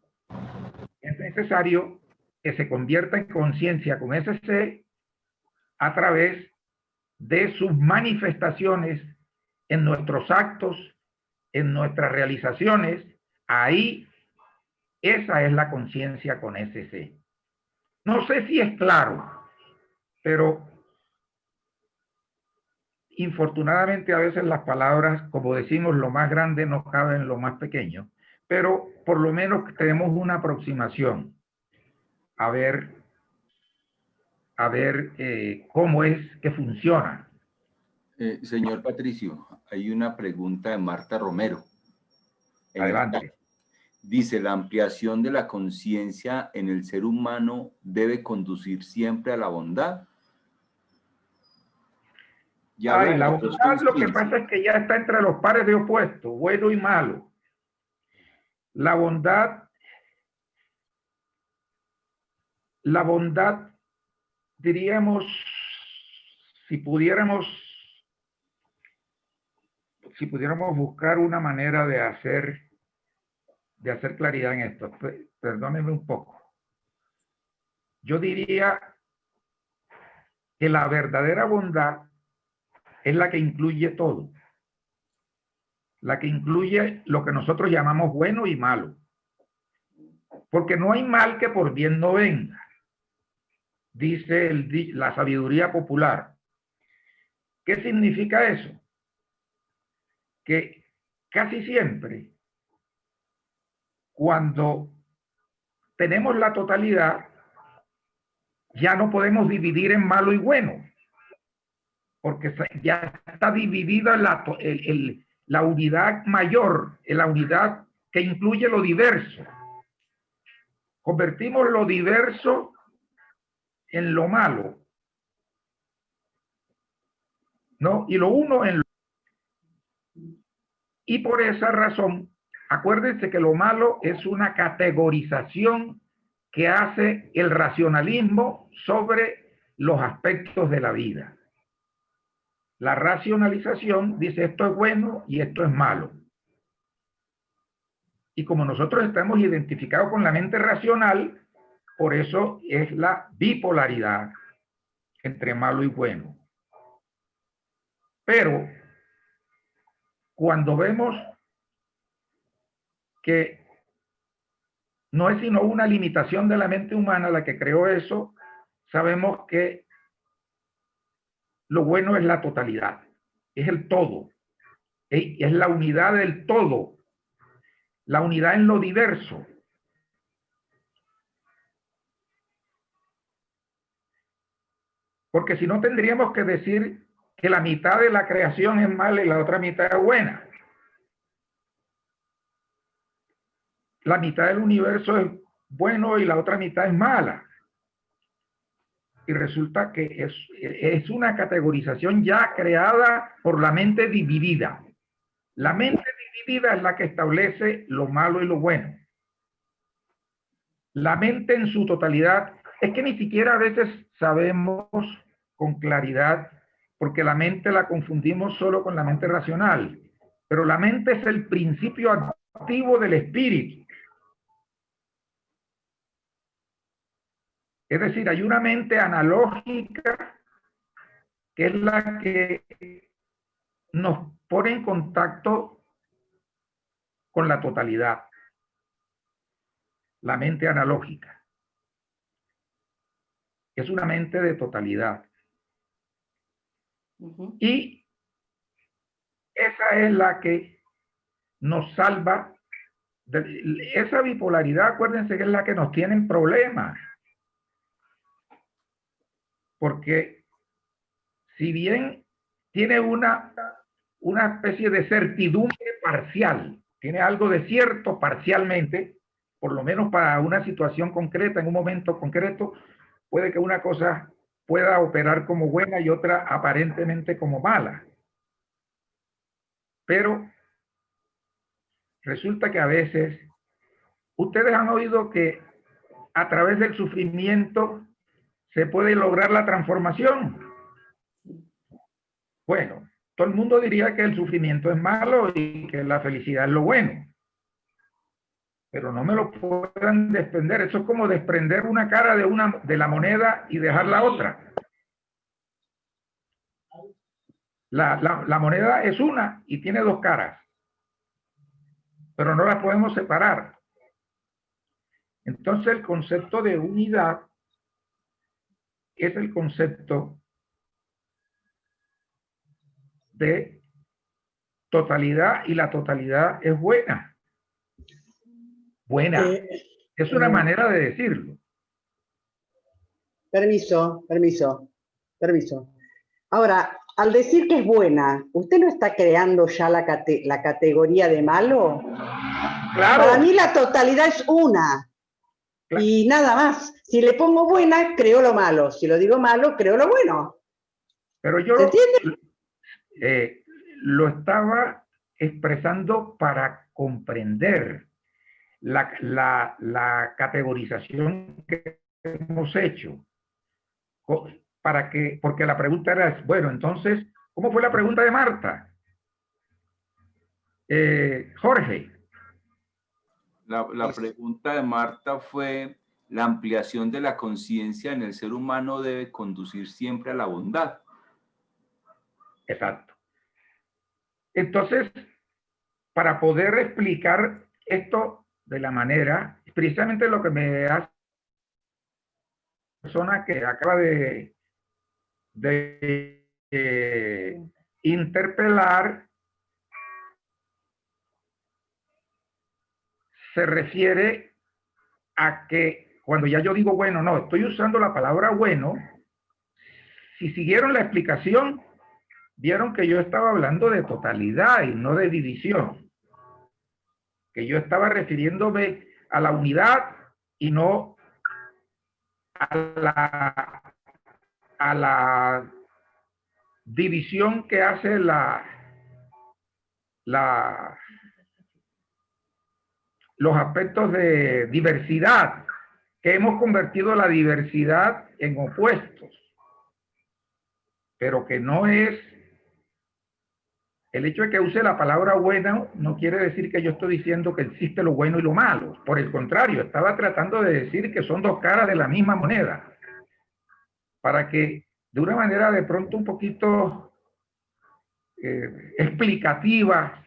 [SPEAKER 4] Es necesario que se convierta en conciencia con ese C a través de sus manifestaciones en nuestros actos, en nuestras realizaciones. Ahí, esa es la conciencia con ese C. No sé si es claro, pero infortunadamente a veces las palabras, como decimos, lo más grande no cabe en lo más pequeño, pero por lo menos tenemos una aproximación a ver cómo es que funciona.
[SPEAKER 2] Señor Patricio, hay una pregunta de Marta Romero.
[SPEAKER 4] Adelante.
[SPEAKER 2] Dice, ¿la ampliación de la conciencia en el ser humano debe conducir siempre a la bondad?
[SPEAKER 4] La bondad lo que pasa es que ya está entre los pares de opuestos, bueno y malo. La bondad, diríamos, si pudiéramos si pudiéramos buscar una manera de hacer claridad en esto. Perdónenme un poco. Yo diría que la verdadera bondad es la que incluye todo. La que incluye lo que nosotros llamamos bueno y malo. Porque no hay mal que por bien no venga, dice la sabiduría popular. ¿Qué significa eso? Que casi siempre, cuando tenemos la totalidad, ya no podemos dividir en malo y bueno, porque ya está dividida la unidad mayor, la unidad que incluye lo diverso. Convertimos lo diverso en lo malo, ¿no? Y lo uno en lo... Y por esa razón, acuérdense que lo malo es una categorización que hace el racionalismo sobre los aspectos de la vida. La racionalización dice esto es bueno y esto es malo. Y como nosotros estamos identificados con la mente racional, por eso es la bipolaridad entre malo y bueno. Pero cuando vemos que no es sino una limitación de la mente humana la que creó eso, sabemos que lo bueno es la totalidad, es el todo, es la unidad del todo, la unidad en lo diverso. Porque si no tendríamos que decir que la mitad de la creación es mala y la otra mitad es buena. La mitad del universo es bueno y la otra mitad es mala. Y resulta que es una categorización ya creada por la mente dividida. La mente dividida es la que establece lo malo y lo bueno. La mente en su totalidad, es que ni siquiera a veces sabemos con claridad, porque la mente la confundimos solo con la mente racional, pero la mente es el principio activo del espíritu. Es decir, hay una mente analógica que es la que nos pone en contacto con la totalidad. La mente analógica es una mente de totalidad. Y esa es la que nos salva. Esa bipolaridad, acuérdense que es la que nos tiene en problemas. Porque si bien tiene una especie de certidumbre parcial, tiene algo de cierto parcialmente, por lo menos para una situación concreta, en un momento concreto, puede que una cosa pueda operar como buena y otra aparentemente como mala. Pero resulta que a veces, ustedes han oído que a través del sufrimiento se puede lograr la transformación. Bueno, todo el mundo diría que el sufrimiento es malo y que la felicidad es lo bueno. Pero no me lo puedan desprender. Eso es como desprender una cara de la moneda y dejar la otra. La moneda es una y tiene dos caras, pero no las podemos separar. Entonces el concepto de unidad es el concepto de totalidad, y la totalidad es buena. Buena. Es una manera de decirlo.
[SPEAKER 5] Permiso. Ahora, al decir que es buena, ¿usted no está creando ya la categoría de malo?
[SPEAKER 4] Claro.
[SPEAKER 5] Para mí la totalidad es una.
[SPEAKER 4] Claro.
[SPEAKER 5] Y nada más. Si le pongo buena, creo lo malo. Si lo digo malo, creo lo bueno.
[SPEAKER 4] Pero yo
[SPEAKER 5] ¿Se entiende?
[SPEAKER 4] lo estaba expresando para comprender la categorización que hemos hecho. Porque la pregunta era, bueno, entonces, ¿cómo fue la pregunta de Marta? Jorge.
[SPEAKER 2] La pregunta de Marta fue, ¿la ampliación de la conciencia en el ser humano debe conducir siempre a la bondad?
[SPEAKER 4] Exacto. Entonces, para poder explicar esto de la manera, precisamente lo que me hace la persona que acaba de interpelar, se refiere a que cuando ya yo digo bueno, no, estoy usando la palabra bueno, si siguieron la explicación, vieron que yo estaba hablando de totalidad y no de división, que yo estaba refiriéndome a la unidad y no a la división que hace los aspectos de diversidad, que hemos convertido la diversidad en opuestos, pero que no es, el hecho de que use la palabra bueno no quiere decir que yo estoy diciendo que existe lo bueno y lo malo. Por el contrario, estaba tratando de decir que son dos caras de la misma moneda, para que de una manera de pronto un poquito explicativa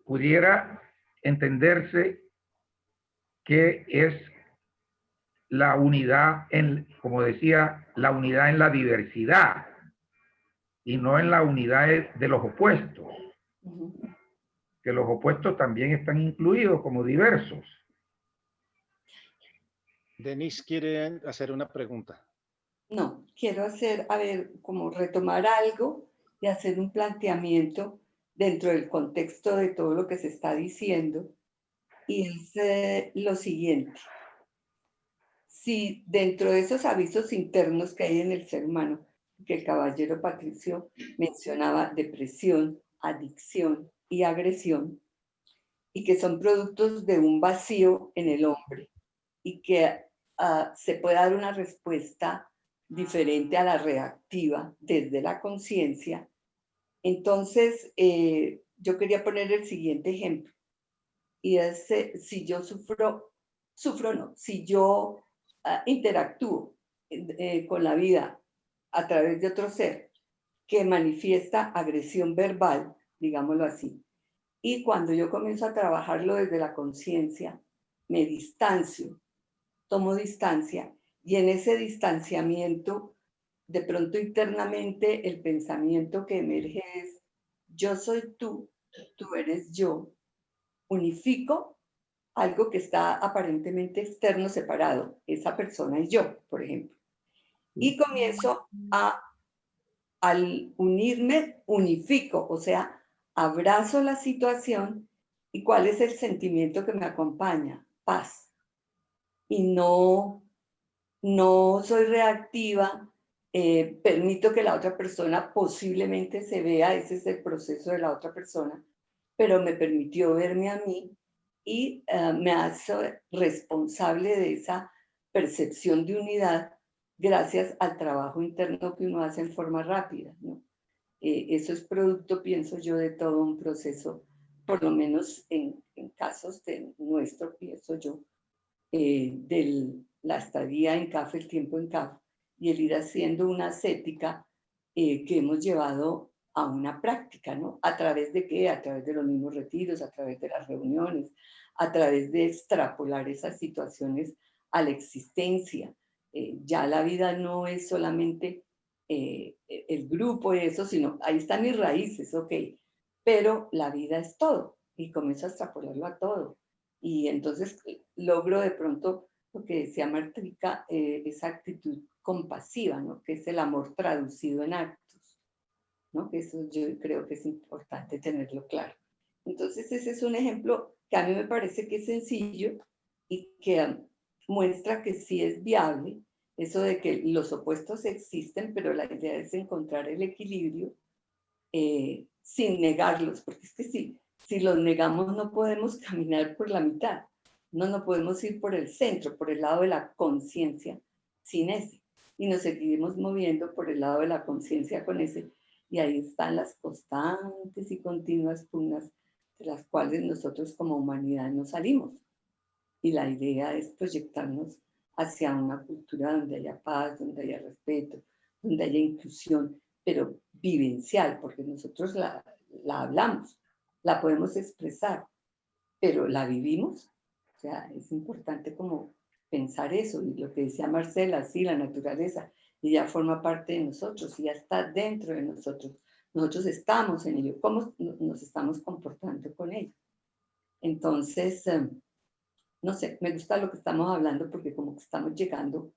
[SPEAKER 4] pudiera entenderse que es la unidad en, como decía, la unidad en la diversidad y no en la unidad de los opuestos, que los opuestos también están incluidos como diversos.
[SPEAKER 3] Denise quiere hacer una pregunta.
[SPEAKER 8] No, quiero hacer, a ver, como retomar algo y hacer un planteamiento dentro del contexto de todo lo que se está diciendo. Y es lo siguiente. Si dentro de esos avisos internos que hay en el ser humano, que el caballero Patricio mencionaba, depresión, adicción y agresión, y que son productos de un vacío en el hombre, y que se puede dar una respuesta diferente a la reactiva desde la conciencia, entonces yo quería poner el siguiente ejemplo, y es si yo si yo interactúo con la vida a través de otro ser que manifiesta agresión verbal, digámoslo así, y cuando yo comienzo a trabajarlo desde la conciencia, me distancio, tomo distancia, y en ese distanciamiento, de pronto internamente el pensamiento que emerge es, yo soy tú, tú eres yo, unifico algo que está aparentemente externo, separado, esa persona y yo, por ejemplo. Y comienzo al unirme, unifico, o sea, abrazo la situación. ¿Y cuál es el sentimiento que me acompaña? Paz. Y no soy reactiva, permito que la otra persona posiblemente se vea, ese es el proceso de la otra persona, pero me permitió verme a mí y me hace responsable de esa percepción de unidad gracias al trabajo interno que uno hace en forma rápida, ¿no? Eso es producto, pienso yo, de todo un proceso, por lo menos en casos de nuestro, pienso yo, de la estadía en CAF, el tiempo en CAF, y el ir haciendo una ascética que hemos llevado a una práctica, ¿no? ¿A través de qué? A través de los mismos retiros, a través de las reuniones, a través de extrapolar esas situaciones a la existencia. Ya la vida no es solamente el grupo y eso, sino ahí están mis raíces, ok, pero la vida es todo y comienzo a extrapolarlo a todo. Y entonces logro de pronto lo que decía Martrica, esa actitud compasiva, ¿no? Que es el amor traducido en actos, ¿no? Que eso yo creo que es importante tenerlo claro. Entonces ese es un ejemplo que a mí me parece que es sencillo y que muestra que sí es viable eso de que los opuestos existen, pero la idea es encontrar el equilibrio sin negarlos, porque es que si los negamos no podemos caminar por la mitad, no podemos ir por el centro, por el lado de la conciencia sin ese, y nos seguimos moviendo por el lado de la conciencia con ese, y ahí están las constantes y continuas pugnas de las cuales nosotros como humanidad no salimos. Y la idea es proyectarnos hacia una cultura donde haya paz, donde haya respeto, donde haya inclusión, pero vivencial, porque nosotros la hablamos, la podemos expresar, pero la vivimos. O sea, es importante como pensar eso. Y lo que decía Marcela, sí, la naturaleza, y ya forma parte de nosotros, y ya está dentro de nosotros. Nosotros estamos en ello. ¿Cómo nos estamos comportando con ello? Entonces, no sé, me gusta lo que estamos hablando porque como que estamos llegando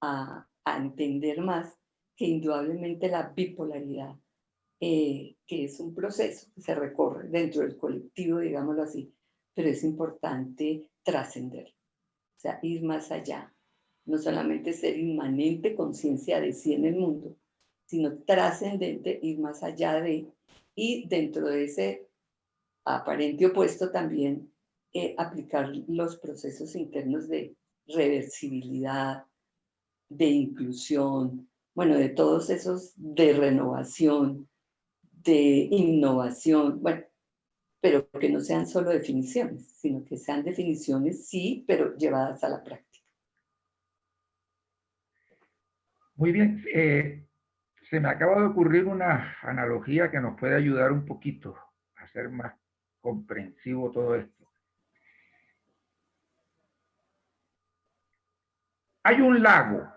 [SPEAKER 8] a entender más que indudablemente la bipolaridad, que es un proceso que se recorre dentro del colectivo, digámoslo así, pero es importante trascender, o sea, ir más allá, no solamente ser inmanente conciencia de sí en el mundo, sino trascendente, ir más allá de, y dentro de ese aparente opuesto también aplicar los procesos internos de reversibilidad, de inclusión, bueno, de todos esos de renovación, de innovación, bueno, pero que no sean solo definiciones, sino que sean definiciones, sí, pero llevadas a la práctica.
[SPEAKER 4] Muy bien. Se me acaba de ocurrir una analogía que nos puede ayudar un poquito a hacer más comprensivo todo esto. Hay un lago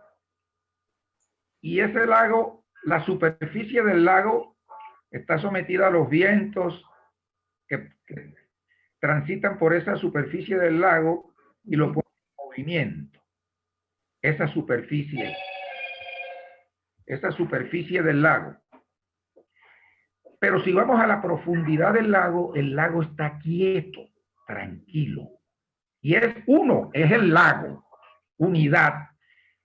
[SPEAKER 4] y ese lago, la superficie del lago está sometida a los vientos que transitan por esa superficie del lago y lo ponen en movimiento. Esa superficie del lago. Pero si vamos a la profundidad del lago, el lago está quieto, tranquilo. Y es uno, es el lago, unidad.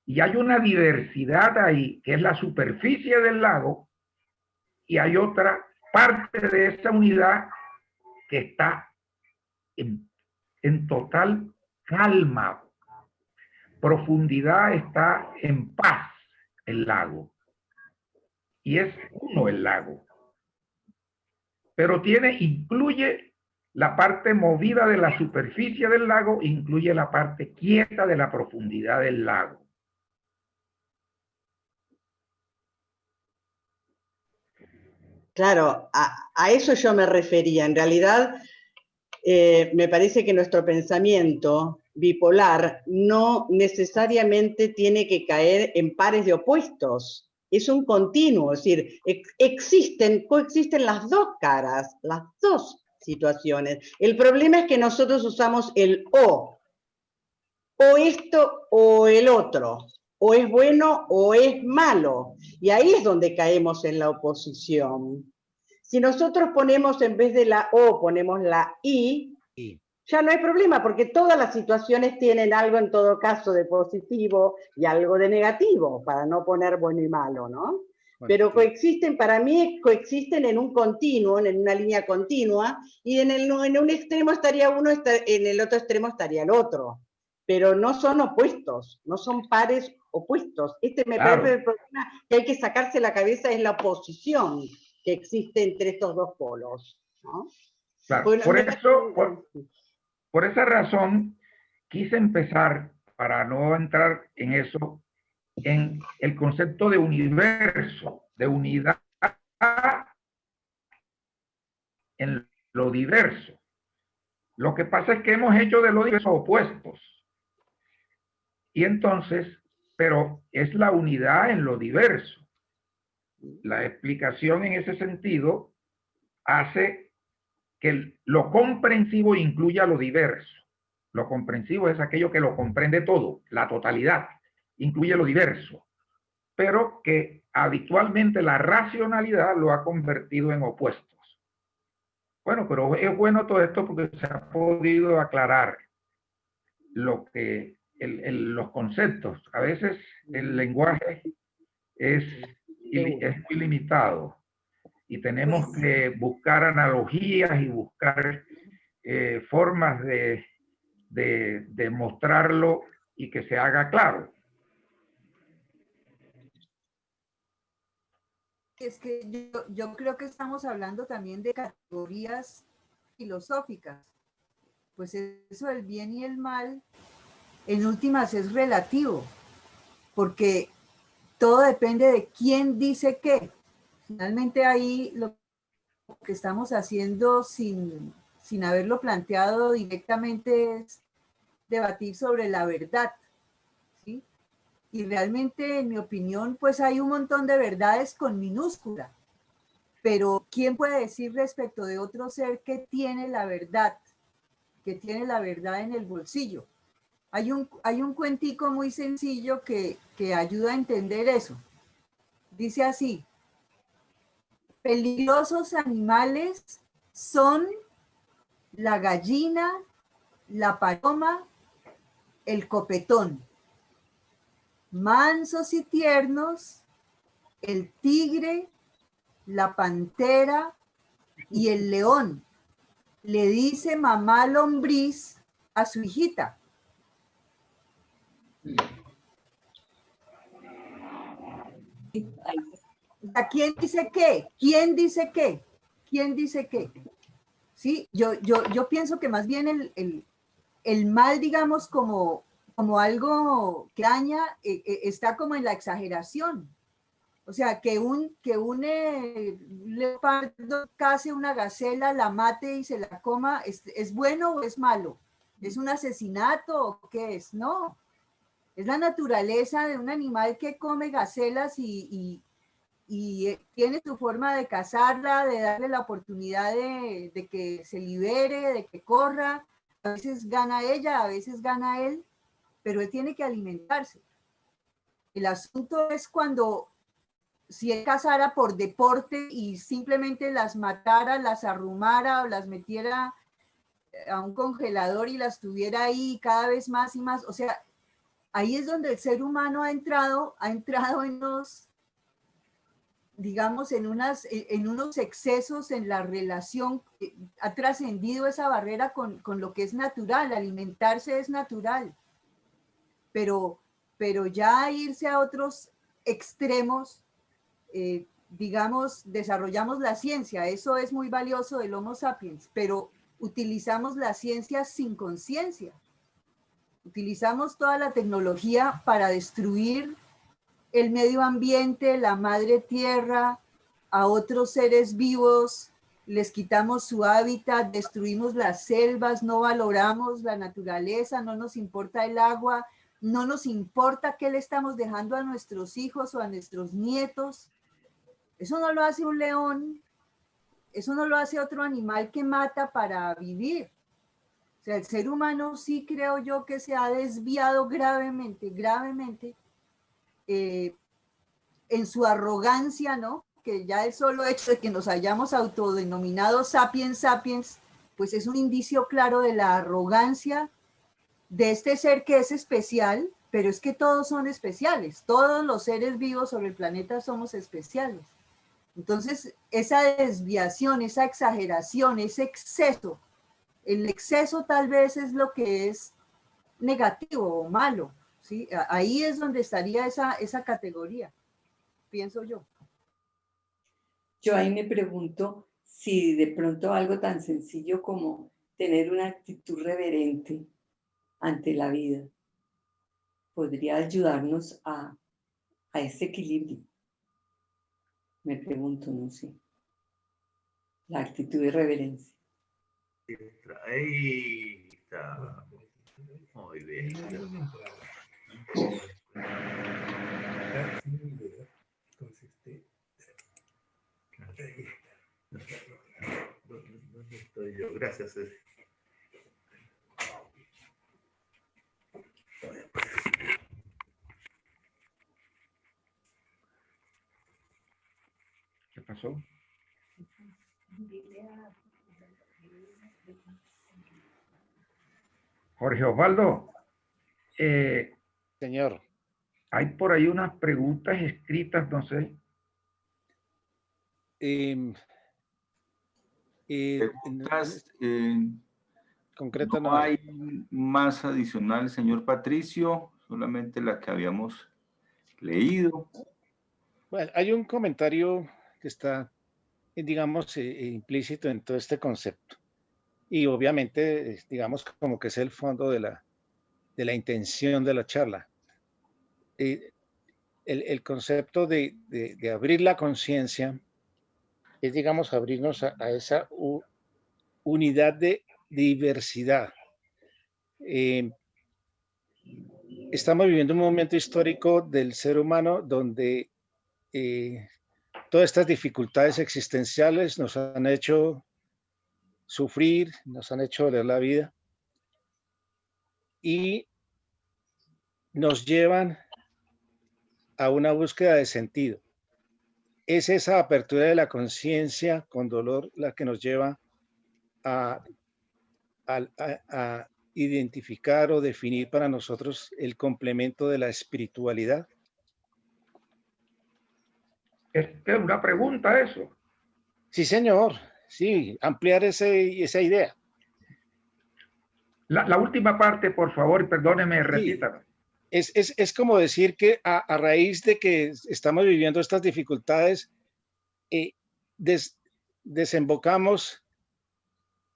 [SPEAKER 4] Y hay una diversidad ahí, que es la superficie del lago, y hay otra parte de esa unidad que está en total calma. Profundidad, está en paz el lago. Y es uno el lago. Pero incluye la parte movida de la superficie del lago, incluye la parte quieta de la profundidad del lago.
[SPEAKER 5] Claro, a eso yo me refería. En realidad, me parece que nuestro pensamiento bipolar no necesariamente tiene que caer en pares de opuestos. Es un continuo, es decir, coexisten las dos caras, las dos situaciones. El problema es que nosotros usamos el o esto o el otro, o es bueno o es malo, y ahí es donde caemos en la oposición. Si nosotros ponemos en vez de la O, ponemos la I, ya no hay problema, porque todas las situaciones tienen algo en todo caso de positivo y algo de negativo, para no poner bueno y malo, ¿no? Pero coexisten, para mí, coexisten en un continuo, en una línea continua, y en un extremo estaría uno, en el otro extremo estaría el otro. Pero no son opuestos, no son pares opuestos. Me parece el problema que hay que sacarse la cabeza es la oposición que existe entre estos dos polos, ¿no?
[SPEAKER 4] Claro, por esa razón quise empezar, para no entrar en eso, en el concepto de universo, de unidad en lo diverso. Lo que pasa es que hemos hecho de lo diverso opuestos. Y entonces, pero es la unidad en lo diverso. La explicación en ese sentido hace que lo comprensivo incluya lo diverso. Lo comprensivo es aquello que lo comprende todo, la totalidad, incluye lo diverso, pero que habitualmente la racionalidad lo ha convertido en opuestos. Bueno, pero es bueno todo esto porque se ha podido aclarar los conceptos. A veces el lenguaje es muy limitado y tenemos que buscar analogías y buscar formas de mostrarlo y que se haga claro.
[SPEAKER 6] Es que yo creo que estamos hablando también de categorías filosóficas. Pues eso del bien y el mal, en últimas es relativo, porque todo depende de quién dice qué. Finalmente ahí lo que estamos haciendo sin haberlo planteado directamente es debatir sobre la verdad, ¿sí? Y realmente, en mi opinión, pues hay un montón de verdades con minúscula. Pero ¿quién puede decir respecto de otro ser que tiene la verdad en el bolsillo? Hay un cuentico muy sencillo que ayuda a entender eso. Dice así: peligrosos animales son la gallina, la paloma, el copetón. Mansos y tiernos, el tigre, la pantera y el león. Le dice mamá lombriz a su hijita. ¿A quién dice qué? ¿Quién dice qué? ¿Quién dice qué? Sí, yo pienso que más bien el mal, digamos, como algo que daña, está como en la exageración. O sea, que un leopardo case una gacela, la mate y se la coma, ¿es bueno o es malo? ¿Es un asesinato o qué es? No. Es la naturaleza de un animal que come gacelas y tiene su forma de cazarla, de darle la oportunidad de que se libere, de que corra. A veces gana ella, a veces gana él, pero él tiene que alimentarse. El asunto es cuando, si él cazara por deporte y simplemente las matara, las arrumara o las metiera a un congelador y las tuviera ahí cada vez más y más, o sea, ahí es donde el ser humano ha entrado en los, digamos, en unos excesos en la relación, ha trascendido esa barrera con lo que es natural. Alimentarse es natural, pero ya irse a otros extremos, digamos, desarrollamos la ciencia, eso es muy valioso del Homo sapiens, pero utilizamos la ciencia sin conciencia. Utilizamos toda la tecnología para destruir el medio ambiente, la madre tierra, a otros seres vivos, les quitamos su hábitat, destruimos las selvas, no valoramos la naturaleza, no nos importa el agua, no nos importa qué le estamos dejando a nuestros hijos o a nuestros nietos. Eso no lo hace un león, eso no lo hace otro animal que mata para vivir. O sea, el ser humano sí creo yo que se ha desviado gravemente, en su arrogancia, ¿no? Que ya el solo hecho de que nos hayamos autodenominado sapiens sapiens, pues es un indicio claro de la arrogancia de este ser que es especial, pero es que todos son especiales, todos los seres vivos sobre el planeta somos especiales. Entonces, esa desviación, esa exageración, ese exceso, el exceso tal vez es lo que es negativo o malo, ¿sí? Ahí es donde estaría esa categoría, pienso yo.
[SPEAKER 8] Yo ahí me pregunto si de pronto algo tan sencillo como tener una actitud reverente ante la vida podría ayudarnos a ese equilibrio. Me pregunto, no sé. La actitud de reverencia.
[SPEAKER 2] Ahí está. Muy bien. ¿Dónde estoy yo? Gracias.
[SPEAKER 4] ¿Qué pasó? Jorge Osvaldo,
[SPEAKER 3] Señor.
[SPEAKER 4] hay por ahí unas preguntas escritas, no sé.
[SPEAKER 2] Preguntas,
[SPEAKER 3] concreto
[SPEAKER 2] no hay más adicional, señor Patricio, solamente la que habíamos leído.
[SPEAKER 3] Bueno, hay un comentario que está, digamos, implícito en todo este concepto. y obviamente, digamos, como que es el fondo de la intención de la charla. El concepto de abrir la conciencia es, digamos, abrirnos a esa unidad de diversidad. Estamos viviendo un momento histórico del ser humano donde todas estas dificultades existenciales nos han hecho sufrir, nos han hecho doler la vida y nos llevan a una búsqueda de sentido. Es esa apertura de la conciencia con dolor la que nos lleva a identificar o definir para nosotros el complemento de la espiritualidad.
[SPEAKER 4] Es una pregunta eso.
[SPEAKER 3] Sí, señor. Sí, ampliar esa idea.
[SPEAKER 4] La última parte, por favor, y perdóneme, repítame.
[SPEAKER 3] Es como decir que a raíz de que estamos viviendo estas dificultades, desembocamos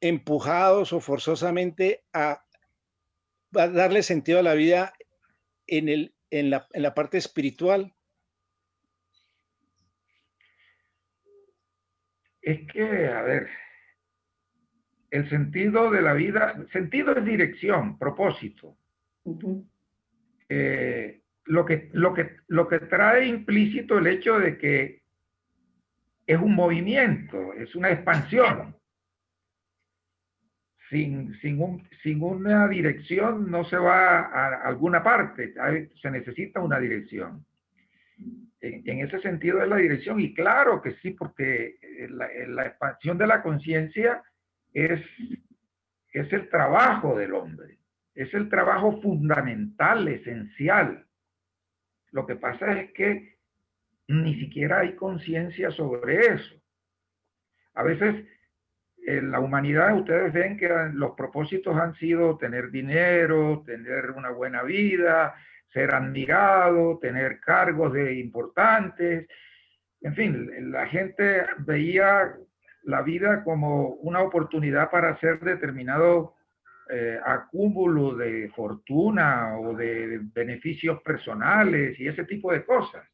[SPEAKER 3] empujados o forzosamente a darle sentido a la vida en la parte espiritual.
[SPEAKER 4] Es que, a ver, el sentido de la vida, sentido es dirección, propósito. Lo que trae implícito el hecho de que es un movimiento, es una expansión. Sin una dirección no se va a alguna parte, se necesita una dirección. En ese sentido es la dirección, y claro que sí, porque la expansión de la conciencia es el trabajo del hombre, es el trabajo fundamental, esencial. Lo que pasa es que ni siquiera hay conciencia sobre eso. A veces en la humanidad ustedes ven que los propósitos han sido tener dinero, tener una buena vida, ser admirado, tener cargos importantes. En fin, la gente veía la vida como una oportunidad para hacer determinado acúmulo de fortuna o de beneficios personales y ese tipo de cosas.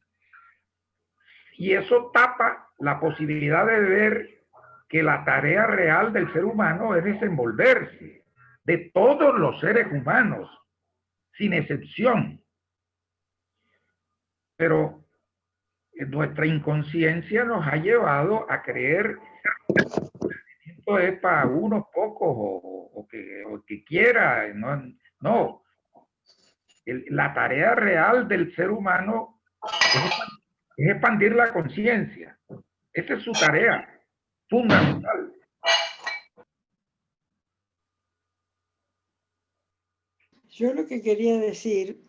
[SPEAKER 4] Y eso tapa la posibilidad de ver que la tarea real del ser humano es desenvolverse, de todos los seres humanos, sin excepción. Pero nuestra inconsciencia nos ha llevado a creer que esto es para unos pocos o que quiera. No. La tarea real del ser humano es expandir la conciencia. Esa es su tarea fundamental.
[SPEAKER 9] Yo lo que quería decir,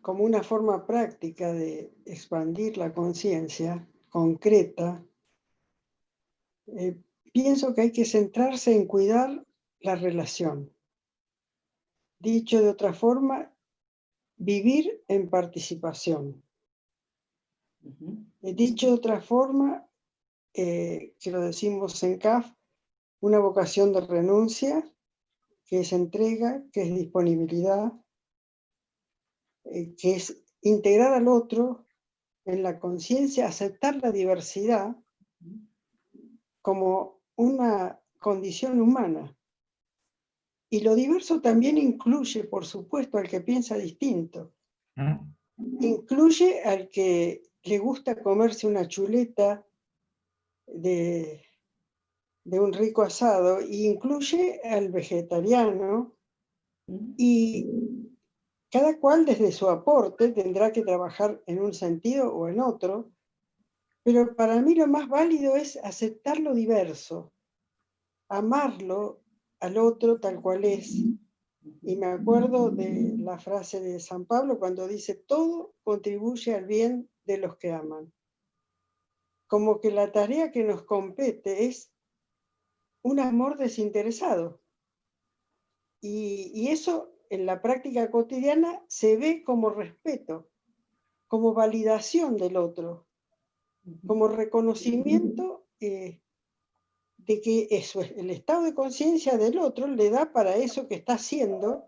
[SPEAKER 9] como una forma práctica de expandir la conciencia concreta, pienso que hay que centrarse en cuidar la relación. Dicho de otra forma, vivir en participación. Dicho de otra forma, que lo decimos en CAF, una vocación de renuncia, que es entrega, que es disponibilidad, que es integrar al otro en la conciencia, aceptar la diversidad como una condición humana. Y lo diverso también incluye, por supuesto, al que piensa distinto. Incluye al que le gusta comerse una chuleta de un rico asado, y incluye al vegetariano, y cada cual desde su aporte tendrá que trabajar en un sentido o en otro, pero para mí lo más válido es aceptar lo diverso, amarlo al otro tal cual es. Y me acuerdo de la frase de San Pablo cuando dice: todo contribuye al bien de los que aman. Como que la tarea que nos compete es un amor desinteresado. Y eso en la práctica cotidiana se ve como respeto, como validación del otro, como reconocimiento de que eso, el estado de conciencia del otro le da para eso que está haciendo,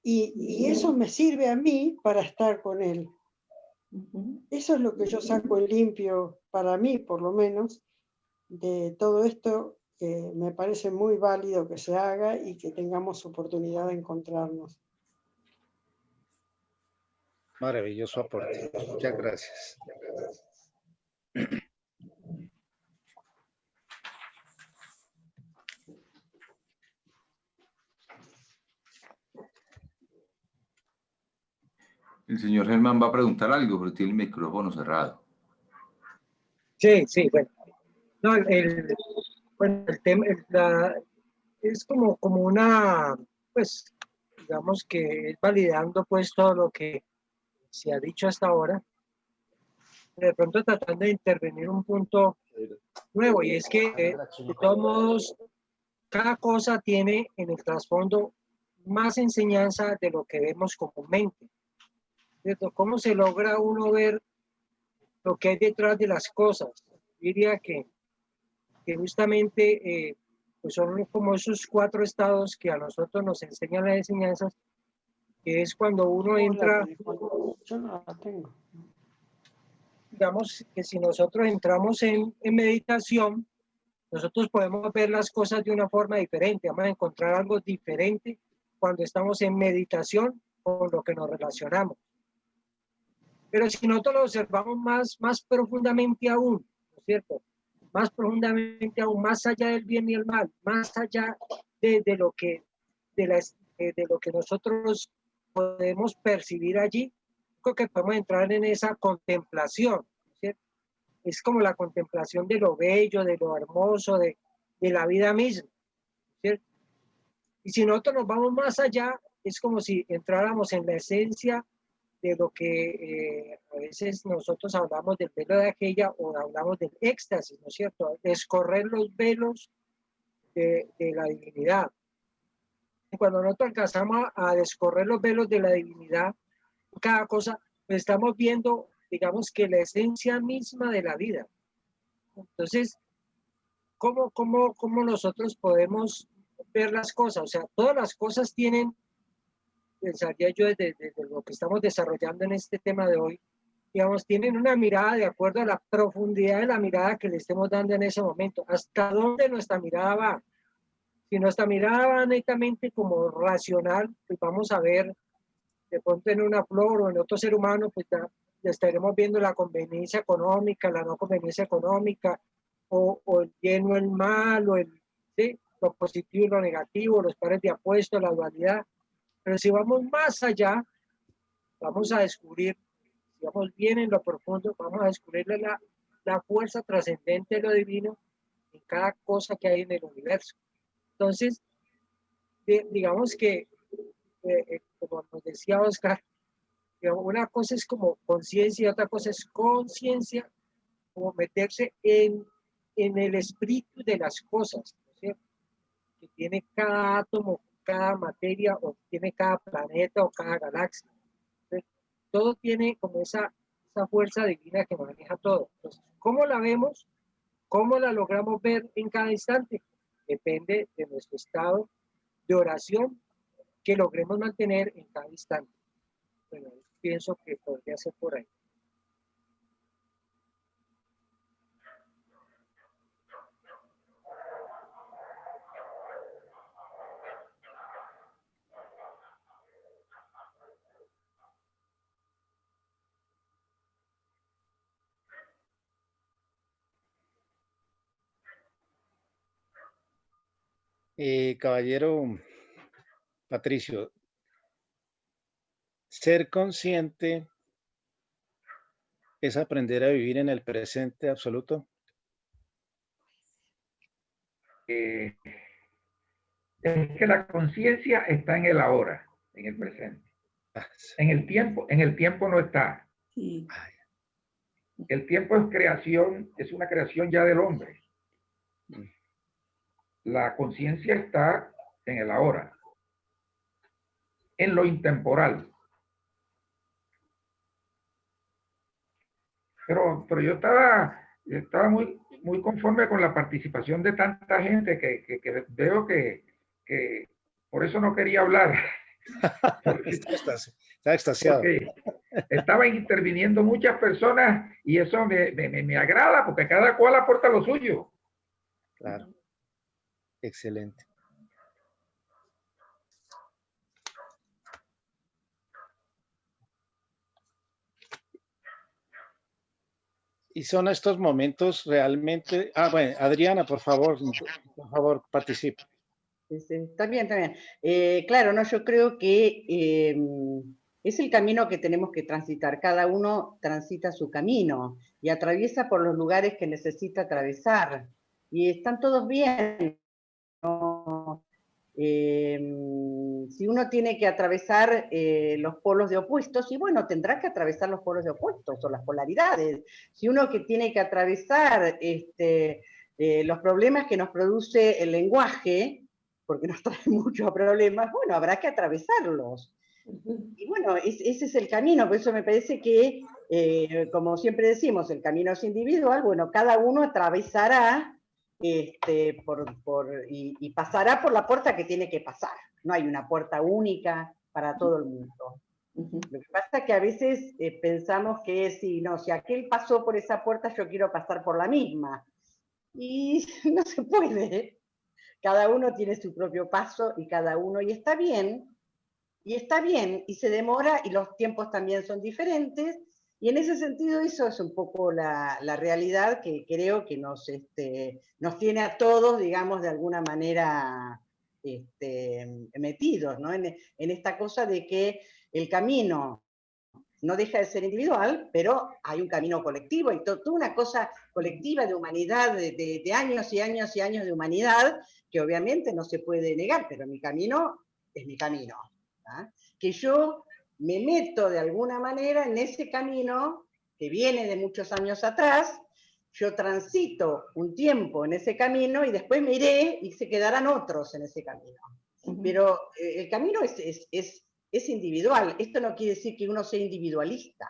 [SPEAKER 9] y eso me sirve a mí para estar con él. Eso es lo que yo saco en limpio, para mí por lo menos, de todo esto, que me parece muy válido que se haga y que tengamos oportunidad de encontrarnos.
[SPEAKER 3] Maravilloso aporte. Muchas gracias.
[SPEAKER 2] El señor Germán va a preguntar algo, pero tiene el micrófono cerrado.
[SPEAKER 10] Sí, sí, bueno. No, bueno, el tema es como una, pues, digamos que es validando pues todo lo que se ha dicho hasta ahora, de pronto tratando de intervenir un punto nuevo, y es que de todos modos, cada cosa tiene en el trasfondo más enseñanza de lo que vemos comúnmente, ¿cierto? ¿Cómo se logra uno ver lo que hay detrás de las cosas? Diría que justamente pues son como esos 4 estados que a nosotros nos enseñan las enseñanzas, que es cuando uno entra,
[SPEAKER 9] Yo no la tengo.
[SPEAKER 10] digamos que si nosotros entramos en meditación, nosotros podemos ver las cosas de una forma diferente, vamos a encontrar algo diferente cuando estamos en meditación con lo que nos relacionamos. Pero si nosotros lo observamos más profundamente aún, ¿no es cierto? Más profundamente aún, más allá del bien y el mal, más allá de lo que nosotros podemos percibir allí, creo que podemos entrar en esa contemplación, ¿cierto? Es como la contemplación de lo bello, de lo hermoso, de la vida misma, ¿cierto? Y si nosotros nos vamos más allá, es como si entráramos en la esencia de lo que a veces nosotros hablamos del velo de aquella, o hablamos del éxtasis, ¿no es cierto? Descorrer los velos de la divinidad. Y cuando nosotros alcanzamos a descorrer los velos de la divinidad, cada cosa, pues estamos viendo, digamos que la esencia misma de la vida. Entonces, ¿cómo nosotros podemos ver las cosas? O sea, todas las cosas tienen, pensaría yo desde lo que estamos desarrollando en este tema de hoy, digamos, tienen una mirada de acuerdo a la profundidad de la mirada que le estemos dando en ese momento. ¿Hasta dónde nuestra mirada va? Si nuestra mirada va netamente como racional, pues vamos a ver de pronto en una flor o en otro ser humano, pues ya estaremos viendo la conveniencia económica, la no conveniencia económica, o el bien o el mal, o ¿sí? Lo positivo y lo negativo, los pares de apuestas, la dualidad. Pero si vamos más allá, vamos a descubrir, si vamos bien en lo profundo, vamos a descubrir la fuerza trascendente de lo divino en cada cosa que hay en el universo. Entonces, digamos que, como nos decía Oscar, digamos, una cosa es como conciencia, otra cosa es conciencia, como meterse en el espíritu de las cosas, ¿no es cierto? Que tiene cada átomo, cada materia, o tiene cada planeta o cada galaxia. Entonces, todo tiene como esa fuerza divina que maneja todo. Entonces, ¿cómo la vemos? ¿Cómo la logramos ver en cada instante? Depende de nuestro estado de oración que logremos mantener en cada instante. Bueno, pienso que podría ser por ahí.
[SPEAKER 3] Caballero Patricio, ser consciente es aprender a vivir en el presente absoluto.
[SPEAKER 4] Es que la conciencia está en el ahora, en el presente. En el tiempo no está. El tiempo es creación, es una creación ya del hombre. La conciencia está en el ahora, en lo intemporal. Pero yo estaba muy muy conforme con la participación de tanta gente que veo que por eso no quería hablar.
[SPEAKER 3] Está extasiado.
[SPEAKER 4] Porque estaban interviniendo muchas personas y eso me agrada porque cada cual aporta lo suyo.
[SPEAKER 3] Claro. Excelente. Y son estos momentos realmente... Ah, bueno, Adriana, por favor, participe.
[SPEAKER 5] Está bien, está bien. Claro, no, yo creo que es el camino que tenemos que transitar. Cada uno transita su camino y atraviesa por los lugares que necesita atravesar. Y están todos bien, ¿no? Si uno tiene que atravesar los polos de opuestos, y bueno, tendrá que atravesar los polos de opuestos o las polaridades. Si uno que tiene que atravesar los problemas que nos produce el lenguaje, porque nos trae muchos problemas, bueno, habrá que atravesarlos. Y bueno, ese es el camino, por eso me parece que, como siempre decimos, el camino es individual, bueno, cada uno atravesará y pasará por la puerta que tiene que pasar. No hay una puerta única para todo el mundo. Lo que pasa es que a veces pensamos que si aquel pasó por esa puerta, yo quiero pasar por la misma. Y no se puede. Cada uno tiene su propio paso y está bien, y se demora, y los tiempos también son diferentes, y en ese sentido eso es un poco la realidad que creo que nos tiene a todos, digamos, de alguna manera metidos, ¿no? En esta cosa de que el camino no deja de ser individual, pero hay un camino colectivo, y toda una cosa colectiva de humanidad, de años y años y años de humanidad, que obviamente no se puede negar, pero mi camino es mi camino. ¿Ah? Que yo me meto de alguna manera en ese camino que viene de muchos años atrás, yo transito un tiempo en ese camino y después me iré y se quedarán otros en ese camino. Pero el camino es individual. Esto no quiere decir que uno sea individualista.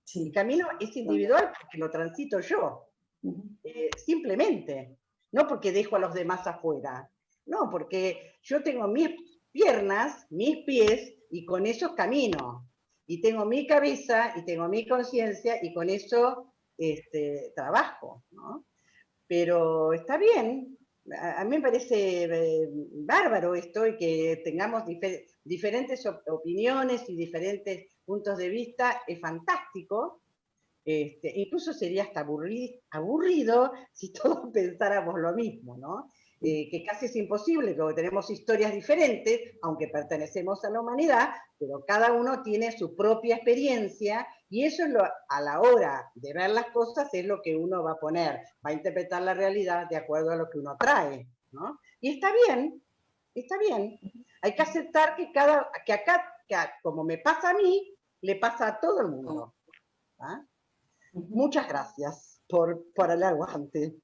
[SPEAKER 5] Sí. El camino es individual porque lo transito yo. Simplemente. No porque dejo a los demás afuera. No, porque yo tengo mis piernas, mis pies, y con eso camino. Y tengo mi cabeza, y tengo mi conciencia, y con eso trabajo, ¿no? Pero está bien. A mí me parece bárbaro esto, y que tengamos diferentes opiniones y diferentes puntos de vista, es fantástico. Incluso sería hasta aburrido si todos pensáramos lo mismo, ¿no? Que casi es imposible, porque tenemos historias diferentes, aunque pertenecemos a la humanidad, pero cada uno tiene su propia experiencia, y eso es a la hora de ver las cosas es lo que uno va a poner, va a interpretar la realidad de acuerdo a lo que uno trae, ¿no? Y está bien, hay que aceptar que como me pasa a mí, le pasa a todo el mundo. ¿Ah? Muchas gracias por el aguante.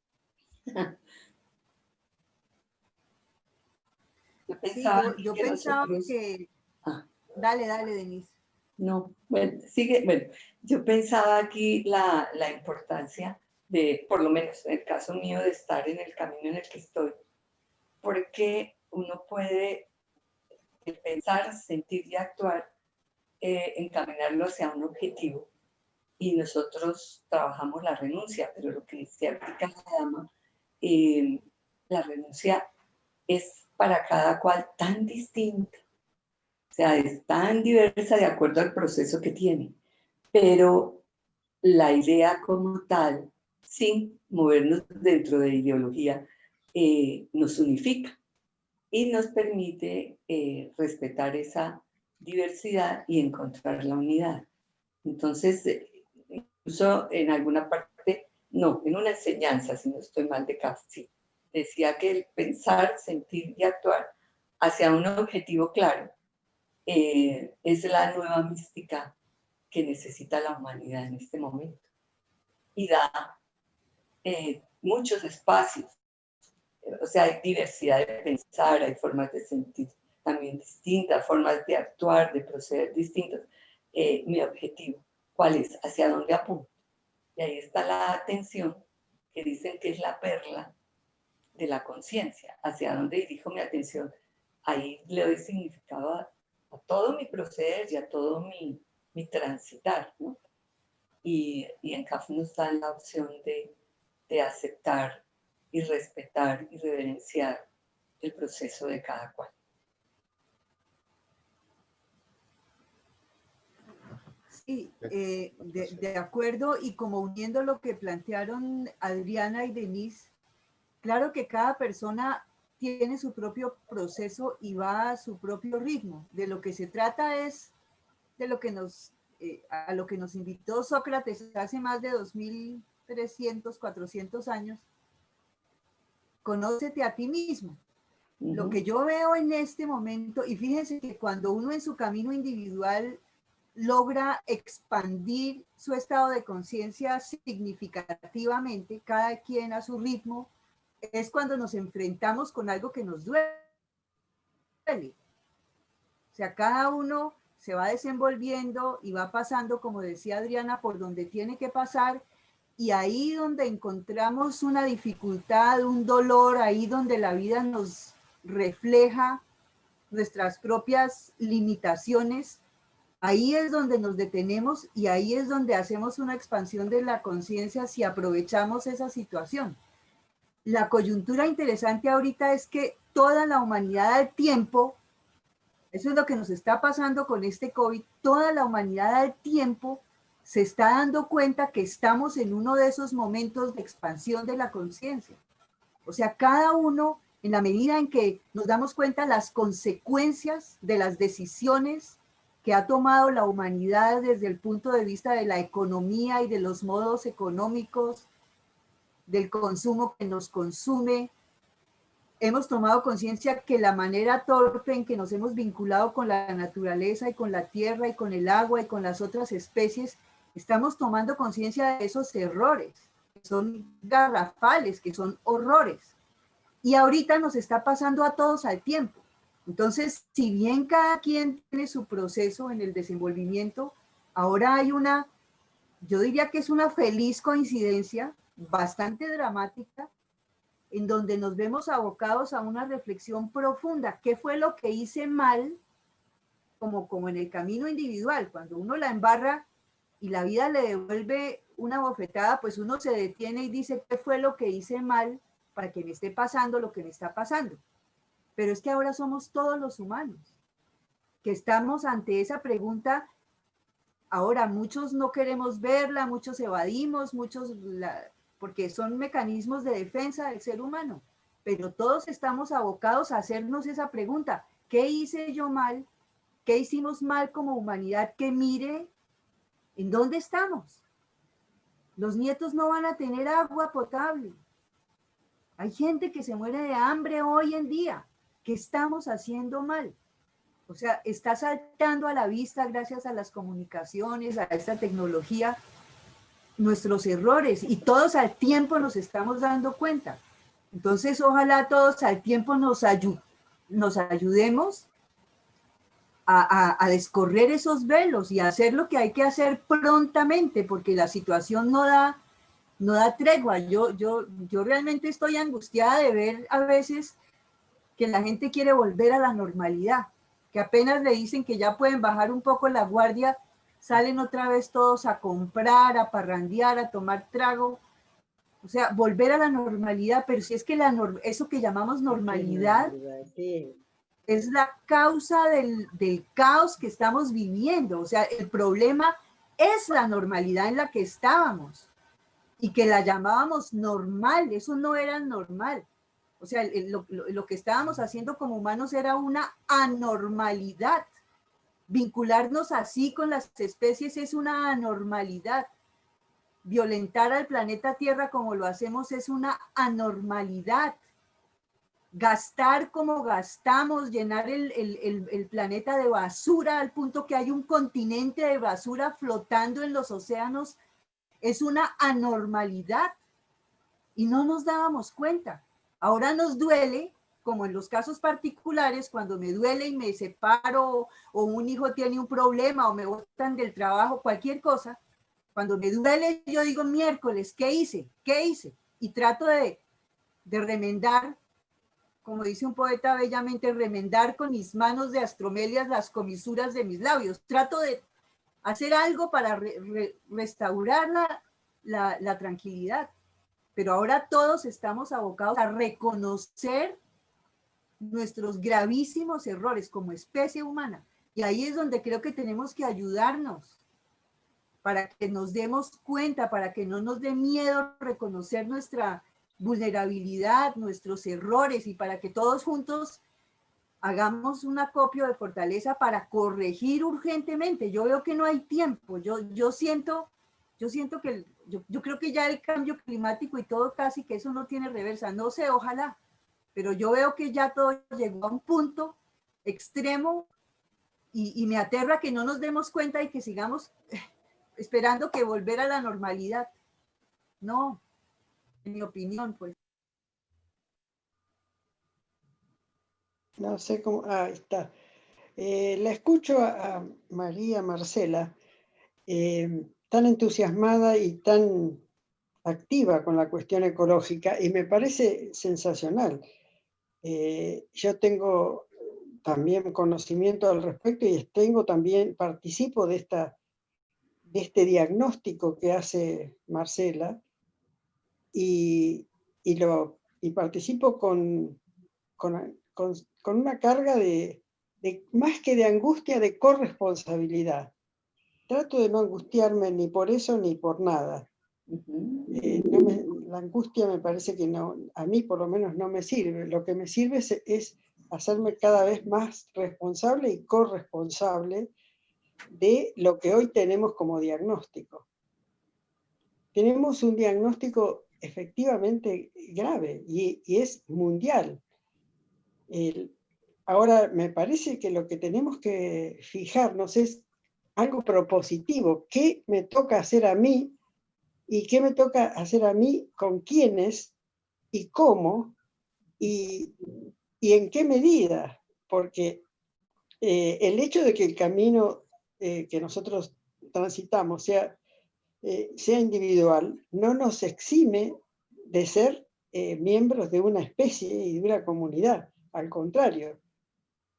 [SPEAKER 6] Yo pensaba que... Dale, Denise.
[SPEAKER 8] No, bueno, sigue. Bueno, yo pensaba aquí la importancia de, por lo menos en el caso mío, de estar en el camino en el que estoy, porque uno puede pensar, sentir y actuar, encaminarlo hacia un objetivo, y nosotros trabajamos la renuncia, pero lo que decía la dama, la renuncia es para cada cual tan distinta, o sea, es tan diversa de acuerdo al proceso que tiene, pero la idea como tal, sin movernos dentro de ideología, nos unifica y nos permite respetar esa diversidad y encontrar la unidad. Entonces, incluso en alguna parte, no, en una enseñanza, si no estoy mal de casi, decía que el pensar, sentir y actuar hacia un objetivo claro es la nueva mística que necesita la humanidad en este momento. Y da muchos espacios. O sea, hay diversidad de pensar, hay formas de sentir también distintas, formas de actuar, de proceder distintas. Mi objetivo, ¿cuál es? ¿Hacia dónde apunto? Y ahí está la atención, que dicen que es la perla de la conciencia, hacia dónde dirijo mi atención. Ahí le doy significado a todo mi proceder y a todo mi transitar, ¿no? Y en CAF nos dan la opción de aceptar y respetar y reverenciar el proceso de cada cual.
[SPEAKER 6] Sí, de acuerdo, y como uniendo lo que plantearon Adriana y Denise, claro que cada persona tiene su propio proceso y va a su propio ritmo. De lo que se trata es de lo que a lo que nos invitó Sócrates hace más de 2300, 400 años. Conócete a ti mismo. Lo que yo veo en este momento, y fíjense que cuando uno en su camino individual logra expandir su estado de conciencia significativamente, cada quien a su ritmo, es cuando nos enfrentamos con algo que nos duele. O sea, cada uno se va desenvolviendo y va pasando, como decía Adriana, por donde tiene que pasar, y ahí donde encontramos una dificultad, un dolor, ahí donde la vida nos refleja nuestras propias limitaciones, ahí es donde nos detenemos y ahí es donde hacemos una expansión de la conciencia si aprovechamos esa situación. La coyuntura interesante ahorita es que toda la humanidad al tiempo, eso es lo que nos está pasando con este COVID, toda la humanidad al tiempo se está dando cuenta que estamos en uno de esos momentos de expansión de la conciencia. O sea, cada uno, en la medida en que nos damos cuenta las consecuencias de las decisiones que ha tomado la humanidad desde el punto de vista de la economía y de los modos económicos, del consumo que nos consume, hemos tomado conciencia que la manera torpe en que nos hemos vinculado con la naturaleza y con la tierra y con el agua y con las otras especies, estamos tomando conciencia de esos errores, que son garrafales, que son horrores. Y ahorita nos está pasando a todos al tiempo. Entonces, si bien cada quien tiene su proceso en el desenvolvimiento, ahora hay yo diría que es una feliz coincidencia, bastante dramática, en donde nos vemos abocados a una reflexión profunda. ¿Qué fue lo que hice mal? Como en el camino individual, cuando uno la embarra y la vida le devuelve una bofetada, pues uno se detiene y dice, ¿qué fue lo que hice mal para que me esté pasando lo que me está pasando? Pero es que ahora somos todos los humanos, que estamos ante esa pregunta. Ahora, muchos no queremos verla, muchos evadimos, porque son mecanismos de defensa del ser humano, pero todos estamos abocados a hacernos esa pregunta. ¿Qué hice yo mal? ¿Qué hicimos mal como humanidad? Que mire en dónde estamos. Los nietos no van a tener agua potable. Hay gente que se muere de hambre hoy en día. ¿Qué estamos haciendo mal? O sea, está saltando a la vista gracias a las comunicaciones, a esta tecnología, nuestros errores, y todos al tiempo nos estamos dando cuenta. Entonces, ojalá todos al tiempo nos ayudemos a descorrer esos velos y a hacer lo que hay que hacer prontamente, porque la situación no da tregua. Yo realmente estoy angustiada de ver a veces que la gente quiere volver a la normalidad, que apenas le dicen que ya pueden bajar un poco la guardia, salen otra vez todos a comprar, a parrandear, a tomar trago. O sea, volver a la normalidad, pero si es que eso que llamamos normalidad es la causa del caos que estamos viviendo. O sea, el problema es la normalidad en la que estábamos y que la llamábamos normal. Eso no era normal. O sea, lo que estábamos haciendo como humanos era una anormalidad. Vincularnos así con las especies es una anormalidad. Violentar al planeta Tierra como lo hacemos es una anormalidad. Gastar como gastamos, llenar el planeta de basura al punto que hay un continente de basura flotando en los océanos, es una anormalidad. Y no nos dábamos cuenta. Ahora nos duele, como en los casos particulares, cuando me duele y me separo, o un hijo tiene un problema, o me botan del trabajo, cualquier cosa. Cuando me duele, yo digo, miércoles, ¿qué hice? ¿Qué hice? y trato de remendar, como dice un poeta bellamente, remendar con mis manos de astromelias las comisuras de mis labios. Trato de hacer algo para restaurar la tranquilidad. Pero ahora todos estamos abocados a reconocer nuestros gravísimos errores como especie humana. Y ahí es donde creo que tenemos que ayudarnos para que nos demos cuenta, para que no nos dé miedo reconocer nuestra vulnerabilidad, nuestros errores, y para que todos juntos hagamos un acopio de fortaleza para corregir urgentemente. Yo veo que no hay tiempo. Yo siento que yo creo que ya el cambio climático y todo, casi que eso no tiene reversa. No sé, ojalá, pero yo veo que ya todo llegó a un punto extremo y me aterra que no nos demos cuenta y que sigamos esperando que volver a la normalidad. No, en mi opinión, pues.
[SPEAKER 9] No sé cómo, ahí está. La escucho a María Marcela, tan entusiasmada y tan activa con la cuestión ecológica, y me parece sensacional. Yo tengo también conocimiento al respecto y participo de este diagnóstico que hace Marcela, y participo con una carga de más que de angustia, de corresponsabilidad. Trato de no angustiarme ni por eso ni por nada. La angustia me parece que no, a mí por lo menos no me sirve. Lo que me sirve es hacerme cada vez más responsable y corresponsable de lo que hoy tenemos como diagnóstico. Tenemos un diagnóstico efectivamente grave y es mundial. Ahora, me parece que lo que tenemos que fijarnos es algo propositivo. ¿Qué me toca hacer a mí? ¿Y qué me toca hacer a mí? ¿Con quiénes? ¿Y cómo? ¿Y en qué medida? Porque el hecho de que el camino que nosotros transitamos sea individual, no nos exime de ser miembros de una especie y de una comunidad. Al contrario,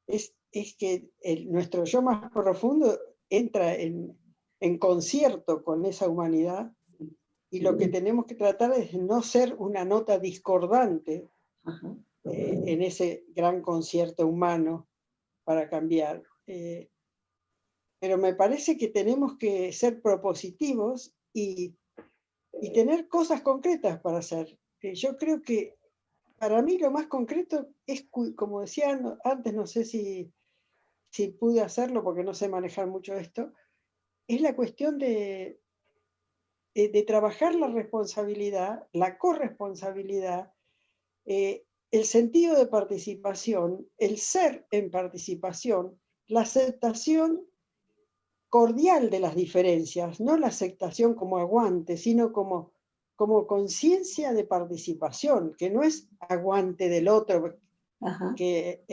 [SPEAKER 9] es que nuestro yo más profundo entra en concierto con esa humanidad, y lo que tenemos que tratar es no ser una nota discordante en ese gran concierto humano para cambiar. Pero me parece que tenemos que ser propositivos y tener cosas concretas para hacer. Yo creo que para mí lo más concreto es, como decía antes, no sé si pude hacerlo porque no sé manejar mucho esto, es la cuestión de trabajar la responsabilidad, la corresponsabilidad, el sentido de participación, el ser en participación, la aceptación cordial de las diferencias, no la aceptación como aguante, sino como conciencia de participación, que no es aguante del otro, que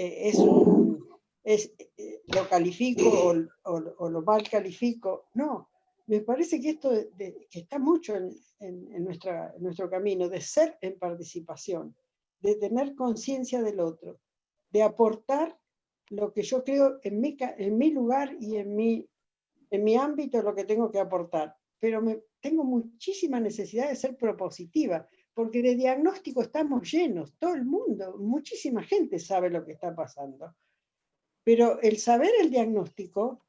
[SPEAKER 9] lo califico o lo mal califico. No, me parece que esto que está mucho en nuestro camino, de ser en participación, de tener conciencia del otro, de aportar lo que yo creo en mi lugar y en mi ámbito, lo que tengo que aportar. Pero tengo muchísima necesidad de ser propositiva, porque de diagnóstico estamos llenos, todo el mundo, muchísima gente sabe lo que está pasando. Pero el saber el diagnóstico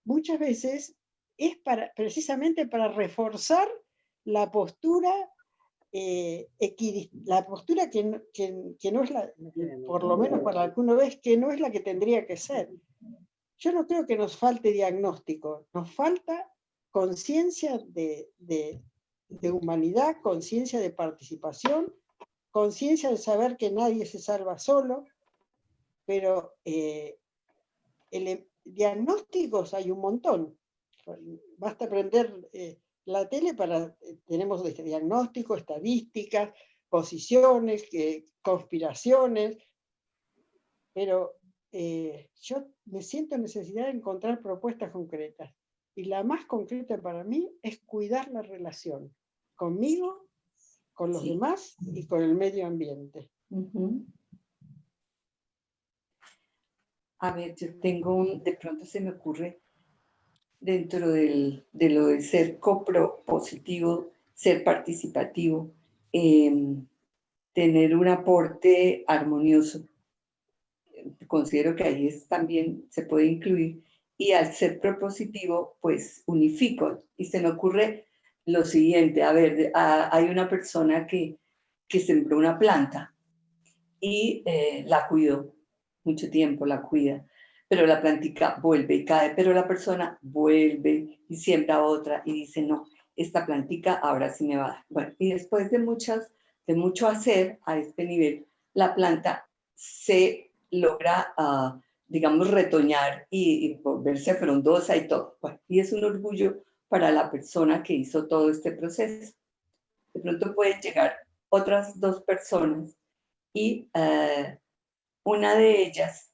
[SPEAKER 9] muchas veces es precisamente para reforzar la postura, la postura que no es por lo menos para alguna vez, que no es la que tendría que ser. Yo no creo que nos falte diagnóstico, nos falta conciencia de humanidad, conciencia de participación, conciencia de saber que nadie se salva solo, pero diagnósticos hay un montón. Basta prender la tele tenemos diagnóstico, estadísticas, posiciones, conspiraciones, pero yo me siento necesidad de encontrar propuestas concretas. Y la más concreta para mí es cuidar la relación conmigo con los
[SPEAKER 8] Sí.
[SPEAKER 9] demás y con el medio ambiente.
[SPEAKER 8] Ujú. A ver, yo tengo de pronto se me ocurre dentro de lo de ser copropositivo, ser participativo, tener un aporte armonioso. Considero que ahí también se puede incluir. Y al ser propositivo, pues unifico. Y se me ocurre lo siguiente, a ver, hay una persona que sembró una planta y la cuidó mucho tiempo, la cuida, pero la plantica vuelve y cae, pero la persona vuelve y siembra otra y dice, no, esta plantica ahora sí me va a dar. Bueno, y después de mucho hacer a este nivel, la planta se logra, digamos, retoñar y volverse frondosa y todo. Bueno, y es un orgullo para la persona que hizo todo este proceso. De pronto pueden llegar otras dos personas y una de ellas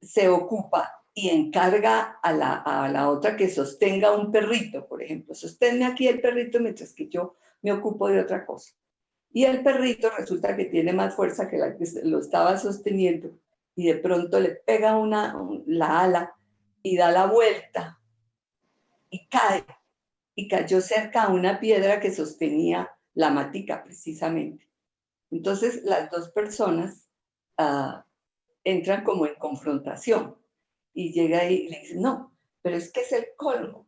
[SPEAKER 8] se ocupa y encarga a la otra que sostenga un perrito, por ejemplo. Sosténme aquí el perrito mientras que yo me ocupo de otra cosa. Y el perrito resulta que tiene más fuerza que la que lo estaba sosteniendo y de pronto le pega la ala y da la vuelta y cae. Y cayó cerca a una piedra que sostenía la matica precisamente. Entonces las dos personas entran como en confrontación y llega ahí y le dice, no, pero es que es el colmo.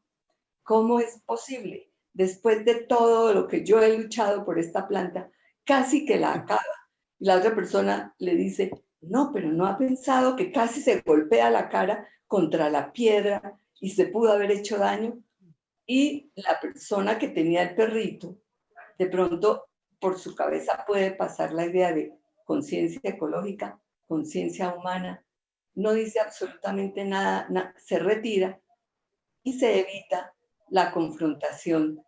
[SPEAKER 8] ¿Cómo es posible? Después de todo lo que yo he luchado por esta planta, casi que la acaba. Y la otra persona le dice, no, pero no ha pensado que casi se golpea la cara contra la piedra y se pudo haber hecho daño. Y la persona que tenía el perrito, de pronto por su cabeza puede pasar la idea de conciencia ecológica, conciencia humana, no dice absolutamente nada, se retira y se evita la confrontación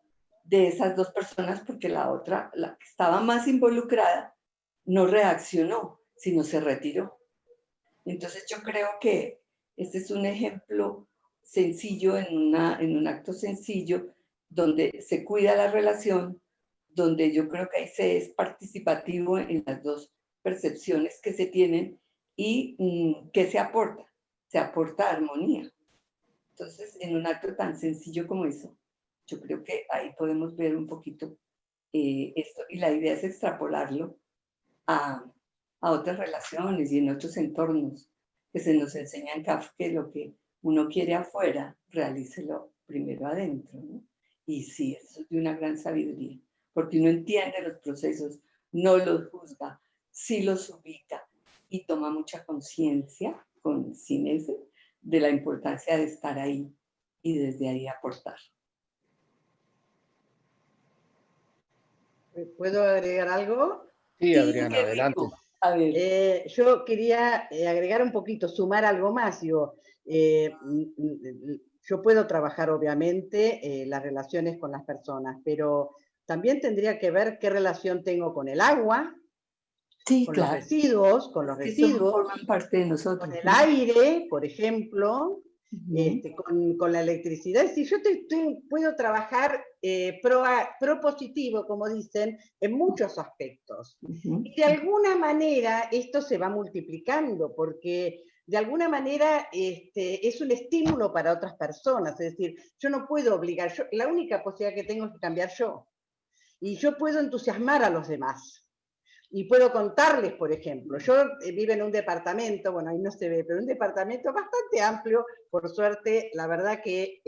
[SPEAKER 8] de esas dos personas porque la otra, la que estaba más involucrada, no reaccionó, sino se retiró. Entonces yo creo que este es un ejemplo sencillo en un acto sencillo donde se cuida la relación, donde yo creo que ahí se es participativo en las dos percepciones que se tienen y ¿qué se aporta? Se aporta armonía. Entonces, en un acto tan sencillo como eso, yo creo que ahí podemos ver un poquito esto y la idea es extrapolarlo a otras relaciones y en otros entornos que se nos enseña en CAF que lo que uno quiere afuera, realícelo primero adentro, ¿no? Y sí, eso es de una gran sabiduría, porque uno entiende los procesos, no los juzga, sí los ubica y toma mucha conciencia, sin ese, de la importancia de estar ahí y desde ahí aportar.
[SPEAKER 5] ¿Puedo agregar algo?
[SPEAKER 3] Sí, Adriana,
[SPEAKER 8] qué
[SPEAKER 3] adelante.
[SPEAKER 8] rico. A ver.
[SPEAKER 5] Yo quería agregar un poquito, sumar algo más. Digo, yo puedo trabajar obviamente las relaciones con las personas, pero también tendría que ver qué relación tengo con el agua,
[SPEAKER 8] Sí,
[SPEAKER 5] con
[SPEAKER 8] claro.
[SPEAKER 5] los residuos,
[SPEAKER 8] Forman parte de nosotros.
[SPEAKER 5] con el aire, por ejemplo,
[SPEAKER 8] Uh-huh.
[SPEAKER 5] con la electricidad. Si yo puedo trabajar propositivo, como dicen, en muchos aspectos.
[SPEAKER 8] Uh-huh.
[SPEAKER 5] Y de alguna manera esto se va multiplicando, porque de alguna manera es un estímulo para otras personas. Es decir, yo no puedo obligar, la única posibilidad que tengo es cambiar yo. Y yo puedo entusiasmar a los demás. Y puedo contarles, por ejemplo, yo vivo en un departamento, bueno, ahí no se ve, pero un departamento bastante amplio, por suerte, la verdad que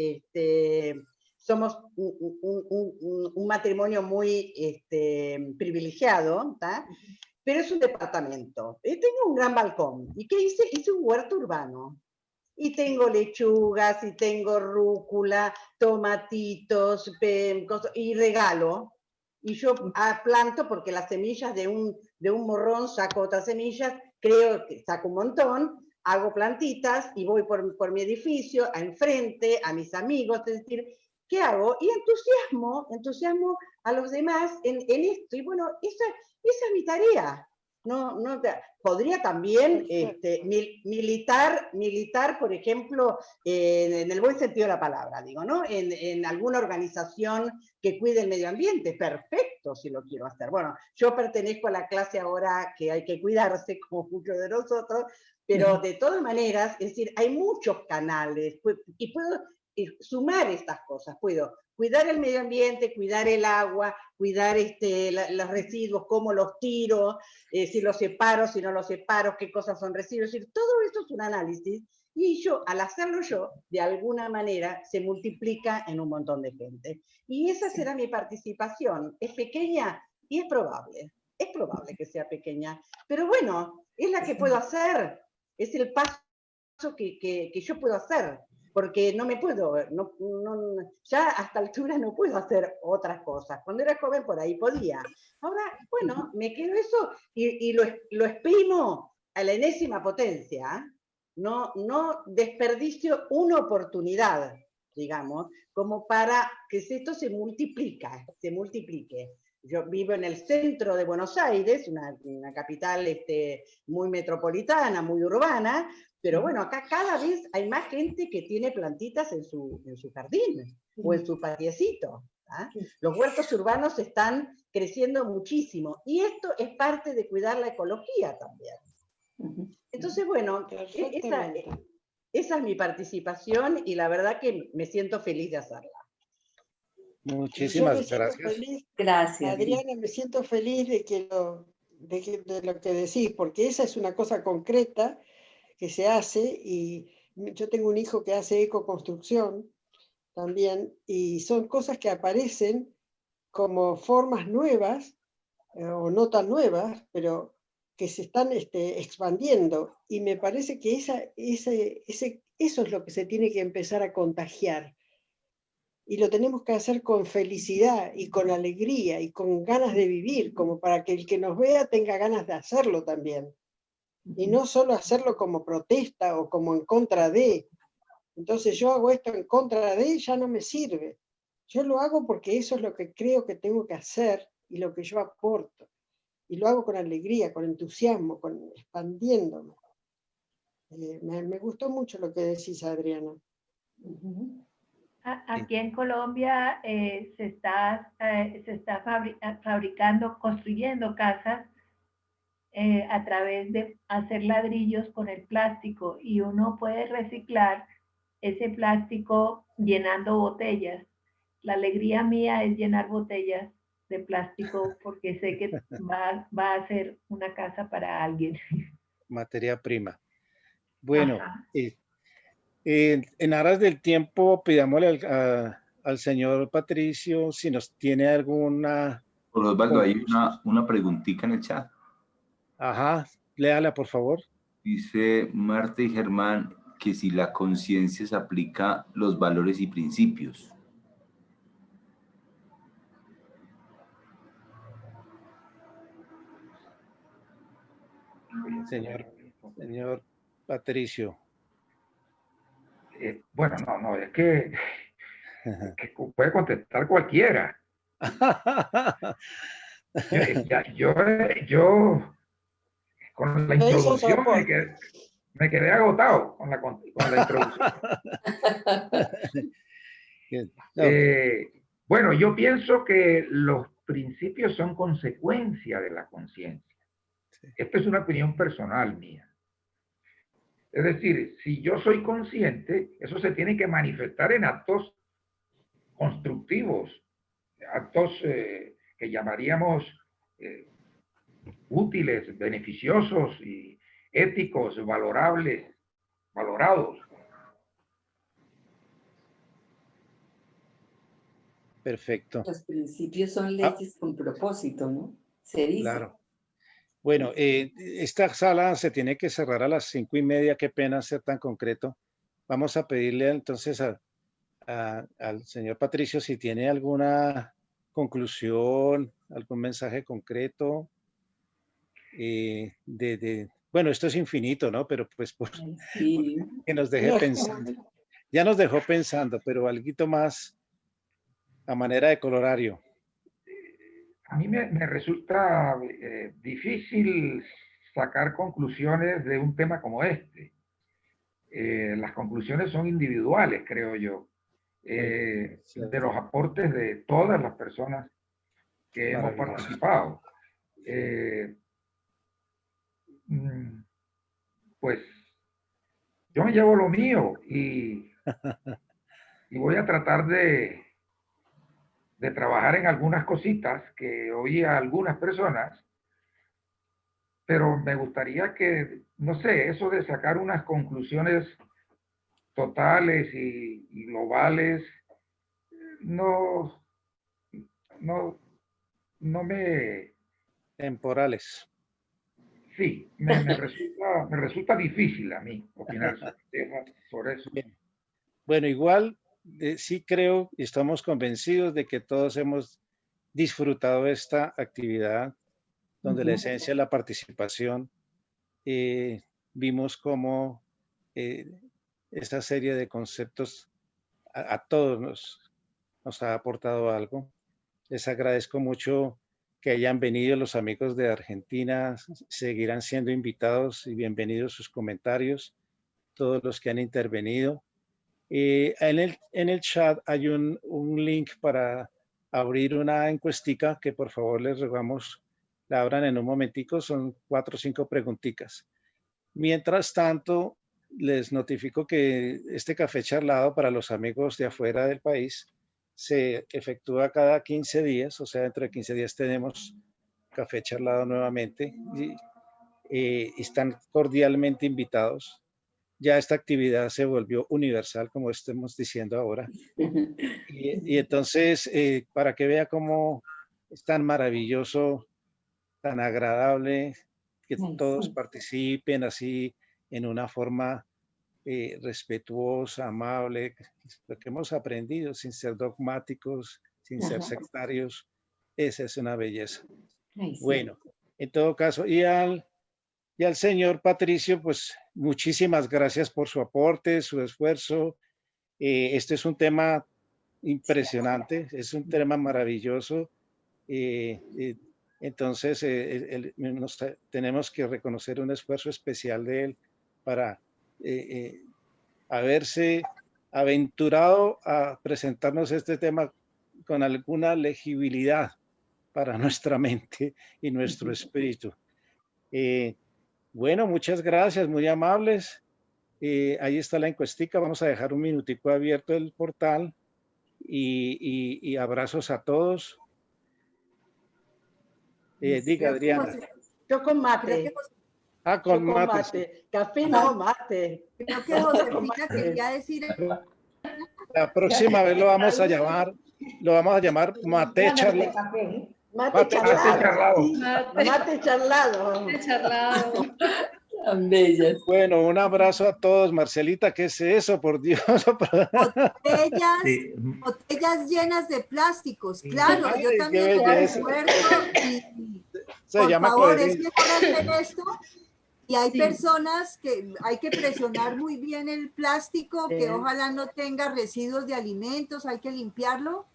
[SPEAKER 5] somos un matrimonio muy privilegiado, ¿tá? Pero es un departamento. Tengo un gran balcón. ¿Y qué hice? Hice un huerto urbano. Y tengo lechugas, y tengo rúcula, tomatitos, y regalo. Y yo planto porque las semillas de un morrón saco otras semillas, creo que saco un montón, hago plantitas y voy por mi edificio, a enfrente, a mis amigos, es decir, ¿qué hago? Y entusiasmo a los demás en esto. Y bueno, esa es mi tarea. Podría también militar, por ejemplo, en el buen sentido de la palabra, digo, ¿no? En alguna organización que cuide el medio ambiente, perfecto, si lo quiero hacer. Bueno, yo pertenezco a la clase ahora que hay que cuidarse, como muchos de nosotros, pero de todas maneras, es decir, hay muchos canales, y puedo sumar estas cosas, puedo cuidar el medio ambiente, cuidar el agua, cuidar los residuos, cómo los tiro, si los separo, si no los separo, qué cosas son residuos, es decir, todo eso es un análisis, y yo, al hacerlo yo, de alguna manera, se multiplica en un montón de gente. Y esa será mi participación. ¿Es pequeña? Y es probable que sea pequeña, pero bueno, es la que puedo hacer, es el paso que yo puedo hacer, porque no me puedo, ya a esta altura no puedo hacer otras cosas. Cuando era joven por ahí podía. Ahora, bueno, me quedo eso y lo exprimo a la enésima potencia. No desperdicio una oportunidad, digamos, como para que esto se multiplique. Yo vivo en el centro de Buenos Aires, una capital muy metropolitana, muy urbana, pero bueno, acá cada vez hay más gente que tiene plantitas en su jardín o en su patiecito. Los huertos urbanos están creciendo muchísimo y esto es parte de cuidar la ecología también. Entonces, bueno, esa es mi participación y la verdad que me siento feliz de hacerla.
[SPEAKER 3] Muchísimas gracias.
[SPEAKER 8] Gracias.
[SPEAKER 9] Adriana, me siento feliz de lo que decís, porque esa es una cosa concreta que se hace, y yo tengo un hijo que hace ecoconstrucción también, y son cosas que aparecen como formas nuevas, o no tan nuevas, pero que se están expandiendo, y me parece que eso es lo que se tiene que empezar a contagiar. Y lo tenemos que hacer con felicidad y con alegría y con ganas de vivir, como para que el que nos vea tenga ganas de hacerlo también. Y no solo hacerlo como protesta o como en contra de. Entonces yo hago esto en contra de, ya no me sirve. Yo lo hago porque eso es lo que creo que tengo que hacer y lo que yo aporto. Y lo hago con alegría, con entusiasmo, expandiéndome. Me gustó mucho lo que decís, Adriana.
[SPEAKER 11] Aquí en Colombia se está fabricando, construyendo casas a través de hacer ladrillos con el plástico, y uno puede reciclar ese plástico llenando botellas. La alegría mía es llenar botellas de plástico porque sé que va a ser una casa para alguien.
[SPEAKER 3] Materia prima. Bueno, en aras del tiempo, pidámosle al señor Patricio si nos tiene alguna...
[SPEAKER 2] Por Osvaldo, hay una preguntita en el chat.
[SPEAKER 3] Ajá, léala por favor.
[SPEAKER 2] Dice Marta y Germán que si la conciencia se aplica a los valores y principios.
[SPEAKER 3] Señor Patricio.
[SPEAKER 4] Bueno, es que puede contestar cualquiera. Yo con la introducción me quedé agotado con la introducción. Bueno, yo pienso que los principios son consecuencia de la conciencia. Esto es una opinión personal mía. Es decir, si yo soy consciente, eso se tiene que manifestar en actos constructivos, actos que llamaríamos útiles, beneficiosos y éticos, valorables, valorados.
[SPEAKER 3] Perfecto.
[SPEAKER 8] Los principios son leyes con propósito, ¿no? Se dice.
[SPEAKER 3] Claro. Bueno, esta sala se tiene que cerrar a las 5:30, qué pena ser tan concreto. Vamos a pedirle entonces al señor Patricio si tiene alguna conclusión, algún mensaje concreto. Bueno, esto es infinito, ¿no? Pero pues
[SPEAKER 8] sí.
[SPEAKER 3] Que nos deje pensando. Ya nos dejó pensando, pero algo más a manera de colorario.
[SPEAKER 4] A mí me resulta difícil sacar conclusiones de un tema como este. Las conclusiones son individuales, creo yo, de los aportes de todas las personas que hemos participado. Pues yo me llevo lo mío y voy a tratar de trabajar en algunas cositas que oí a algunas personas, pero me gustaría que, no sé, eso de sacar unas conclusiones totales y globales, no me...
[SPEAKER 3] Temporales.
[SPEAKER 4] Sí, me resulta difícil a mí opinar sobre eso.
[SPEAKER 3] Bien. Bueno, igual sí creo y estamos convencidos de que todos hemos disfrutado esta actividad donde la esencia es la participación. Vimos cómo esta serie de conceptos a todos nos ha aportado algo. Les agradezco mucho que hayan venido los amigos de Argentina, seguirán siendo invitados y bienvenidos sus comentarios, todos los que han intervenido. En el chat hay un link para abrir una encuestica que por favor les rogamos la abran en un momentico, son 4 o 5 preguntitas. Mientras tanto, les notifico que este café charlado para los amigos de afuera del país se efectúa cada 15 días, o sea, dentro de 15 días tenemos café charlado nuevamente y están cordialmente invitados. Ya esta actividad se volvió universal, como estamos diciendo ahora. Y entonces, para que vea cómo es tan maravilloso, tan agradable, que todos participen así en una forma respetuosa, amable, lo que hemos aprendido, sin ser dogmáticos, sin ser sectarios, esa es una belleza. Bueno, en todo caso, y al señor Patricio, pues muchísimas gracias por su aporte, su esfuerzo. Este es un tema impresionante, es un tema maravilloso. Entonces, tenemos que reconocer un esfuerzo especial de él para haberse aventurado a presentarnos este tema con alguna legibilidad para nuestra mente y nuestro espíritu. Bueno, muchas gracias, muy amables. Ahí está la encuestica, vamos a dejar un minutico abierto el portal y abrazos a todos. Diga, Adriana.
[SPEAKER 5] Yo con mate.
[SPEAKER 3] Con mate.
[SPEAKER 5] Café no, mate.
[SPEAKER 6] Creo que Josefina quería decir...
[SPEAKER 3] La próxima vez lo vamos a llamar mate charlado.
[SPEAKER 5] Mate charlado. Mate charlado.
[SPEAKER 8] Tan bellas.
[SPEAKER 3] Bueno, un abrazo a todos. Marcelita, ¿qué es eso? Por Dios.
[SPEAKER 6] Botellas llenas de plásticos. Claro, yo también recuerdo. Por favor, es mejor hacer esto. Y hay personas que hay que presionar muy bien el plástico, que ojalá no tenga residuos de alimentos, hay que limpiarlo.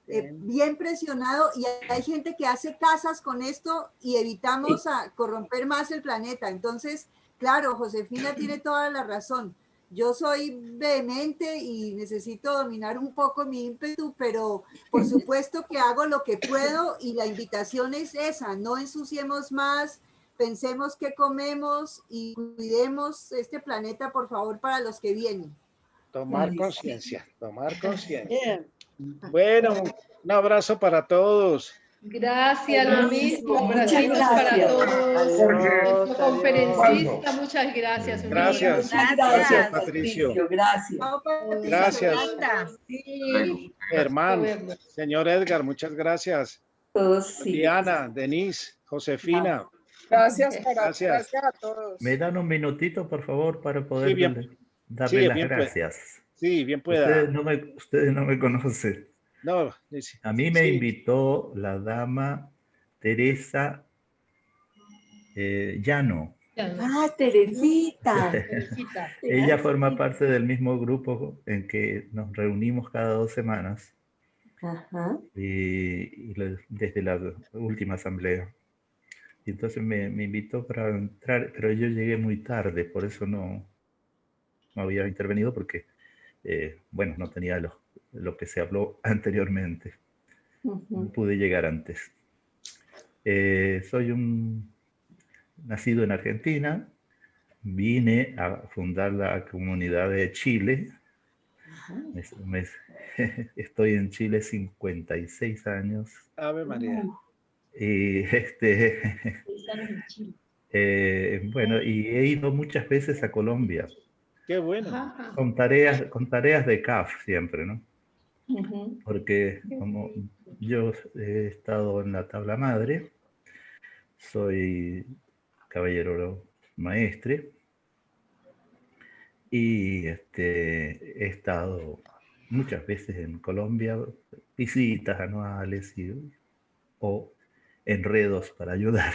[SPEAKER 6] Bien presionado, y hay gente que hace casas con esto y evitamos corromper más el planeta. Entonces, claro, Josefina tiene toda la razón. Yo soy vehemente y necesito dominar un poco mi ímpetu, pero por supuesto que hago lo que puedo, y la invitación es esa: no ensuciemos más, pensemos qué comemos y cuidemos este planeta, por favor, para los que vienen.
[SPEAKER 3] Tomar conciencia, tomar conciencia. Bueno, un abrazo para todos.
[SPEAKER 12] Gracias, lo mismo. Para todos. Nuestro conferencista, muchas gracias.
[SPEAKER 3] Gracias, Patricio. Gracias. Hermano, señor Edgar, muchas gracias. Diana, Denise, Josefina.
[SPEAKER 13] Gracias a todos.
[SPEAKER 14] ¿Me dan un minutito, por favor, para poder darle las gracias?
[SPEAKER 3] Sí, bien pueda.
[SPEAKER 14] Ustedes no me conocen.
[SPEAKER 3] No.
[SPEAKER 14] A mí me invitó la dama Teresa Llano.
[SPEAKER 8] Teresita.
[SPEAKER 14] Ella forma parte del mismo grupo en que nos reunimos cada 2 semanas. desde la última asamblea. Y entonces me invitó para entrar, pero yo llegué muy tarde, por eso no había intervenido, porque, bueno, no tenía lo que se habló anteriormente. No pude llegar antes. Soy nacido en Argentina, vine a fundar la comunidad de Chile. Estoy en Chile 56 años.
[SPEAKER 3] Ave María.
[SPEAKER 14] Y bueno, y he ido muchas veces a Colombia.
[SPEAKER 3] Qué bueno.
[SPEAKER 14] Con tareas de CAF siempre, ¿no? Porque como yo he estado en la tabla madre, soy caballero maestre, y he estado muchas veces en Colombia, visitas anuales o enredos para ayudar.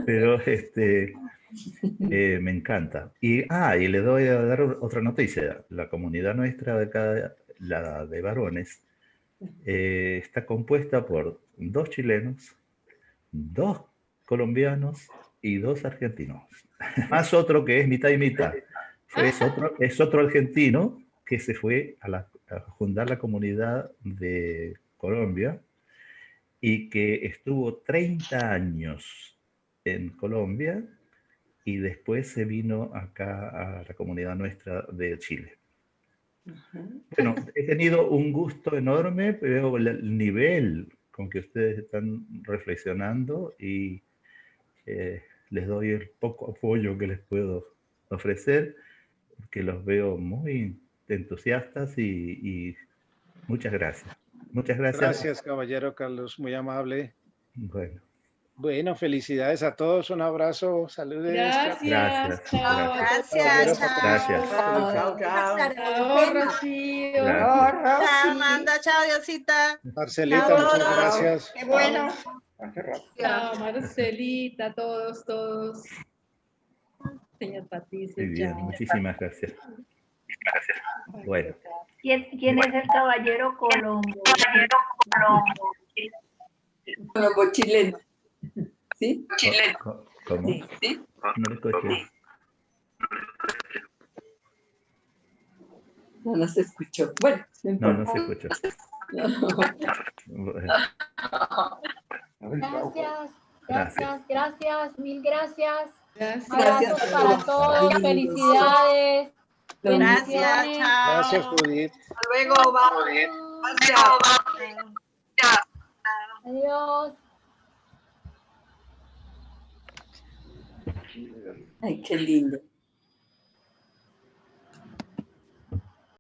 [SPEAKER 14] pero me encanta. Y le doy a dar otra noticia. La comunidad nuestra de acá, la de varones, está compuesta por 2 chilenos, 2 colombianos y 2 argentinos. Más otro que es mitad y mitad. Es otro argentino que se fue a fundar la comunidad de Colombia y que estuvo 30 años en Colombia y después se vino acá a la comunidad nuestra de Chile. Bueno, he tenido un gusto enorme, veo el nivel con que ustedes están reflexionando y les doy el poco apoyo que les puedo ofrecer, que los veo muy entusiastas y muchas gracias. Muchas gracias.
[SPEAKER 3] Gracias, caballero Carlos, muy amable.
[SPEAKER 14] Bueno,
[SPEAKER 3] felicidades a todos, un abrazo, saludos.
[SPEAKER 12] Gracias. Chao.
[SPEAKER 15] Gracias.
[SPEAKER 14] Gracias.
[SPEAKER 5] Chao.
[SPEAKER 12] Chao, Rocío.
[SPEAKER 14] Gracias.
[SPEAKER 15] Chao, Amanda. Chao, Diosita.
[SPEAKER 3] Marcelita,
[SPEAKER 15] Chao.
[SPEAKER 3] muchas gracias.
[SPEAKER 15] Qué bueno.
[SPEAKER 12] Chao, Marcelita, todos. Señor Patricio.
[SPEAKER 14] Muy bien, muchísimas gracias. Bueno.
[SPEAKER 11] ¿Quién es el caballero Colombo?
[SPEAKER 8] Colombo chileno. ¿Sí?
[SPEAKER 14] Chileno. ¿Cómo?
[SPEAKER 8] Sí.
[SPEAKER 14] No le escuché.
[SPEAKER 8] No se escuchó. Bueno,
[SPEAKER 14] no se escuchó.
[SPEAKER 16] Gracias, mil gracias.
[SPEAKER 8] Gracias
[SPEAKER 16] para todos, felicidades.
[SPEAKER 15] Gracias, chao.
[SPEAKER 3] Gracias, Judith.
[SPEAKER 15] Hasta luego,
[SPEAKER 16] Adiós.
[SPEAKER 8] Ay, qué lindo.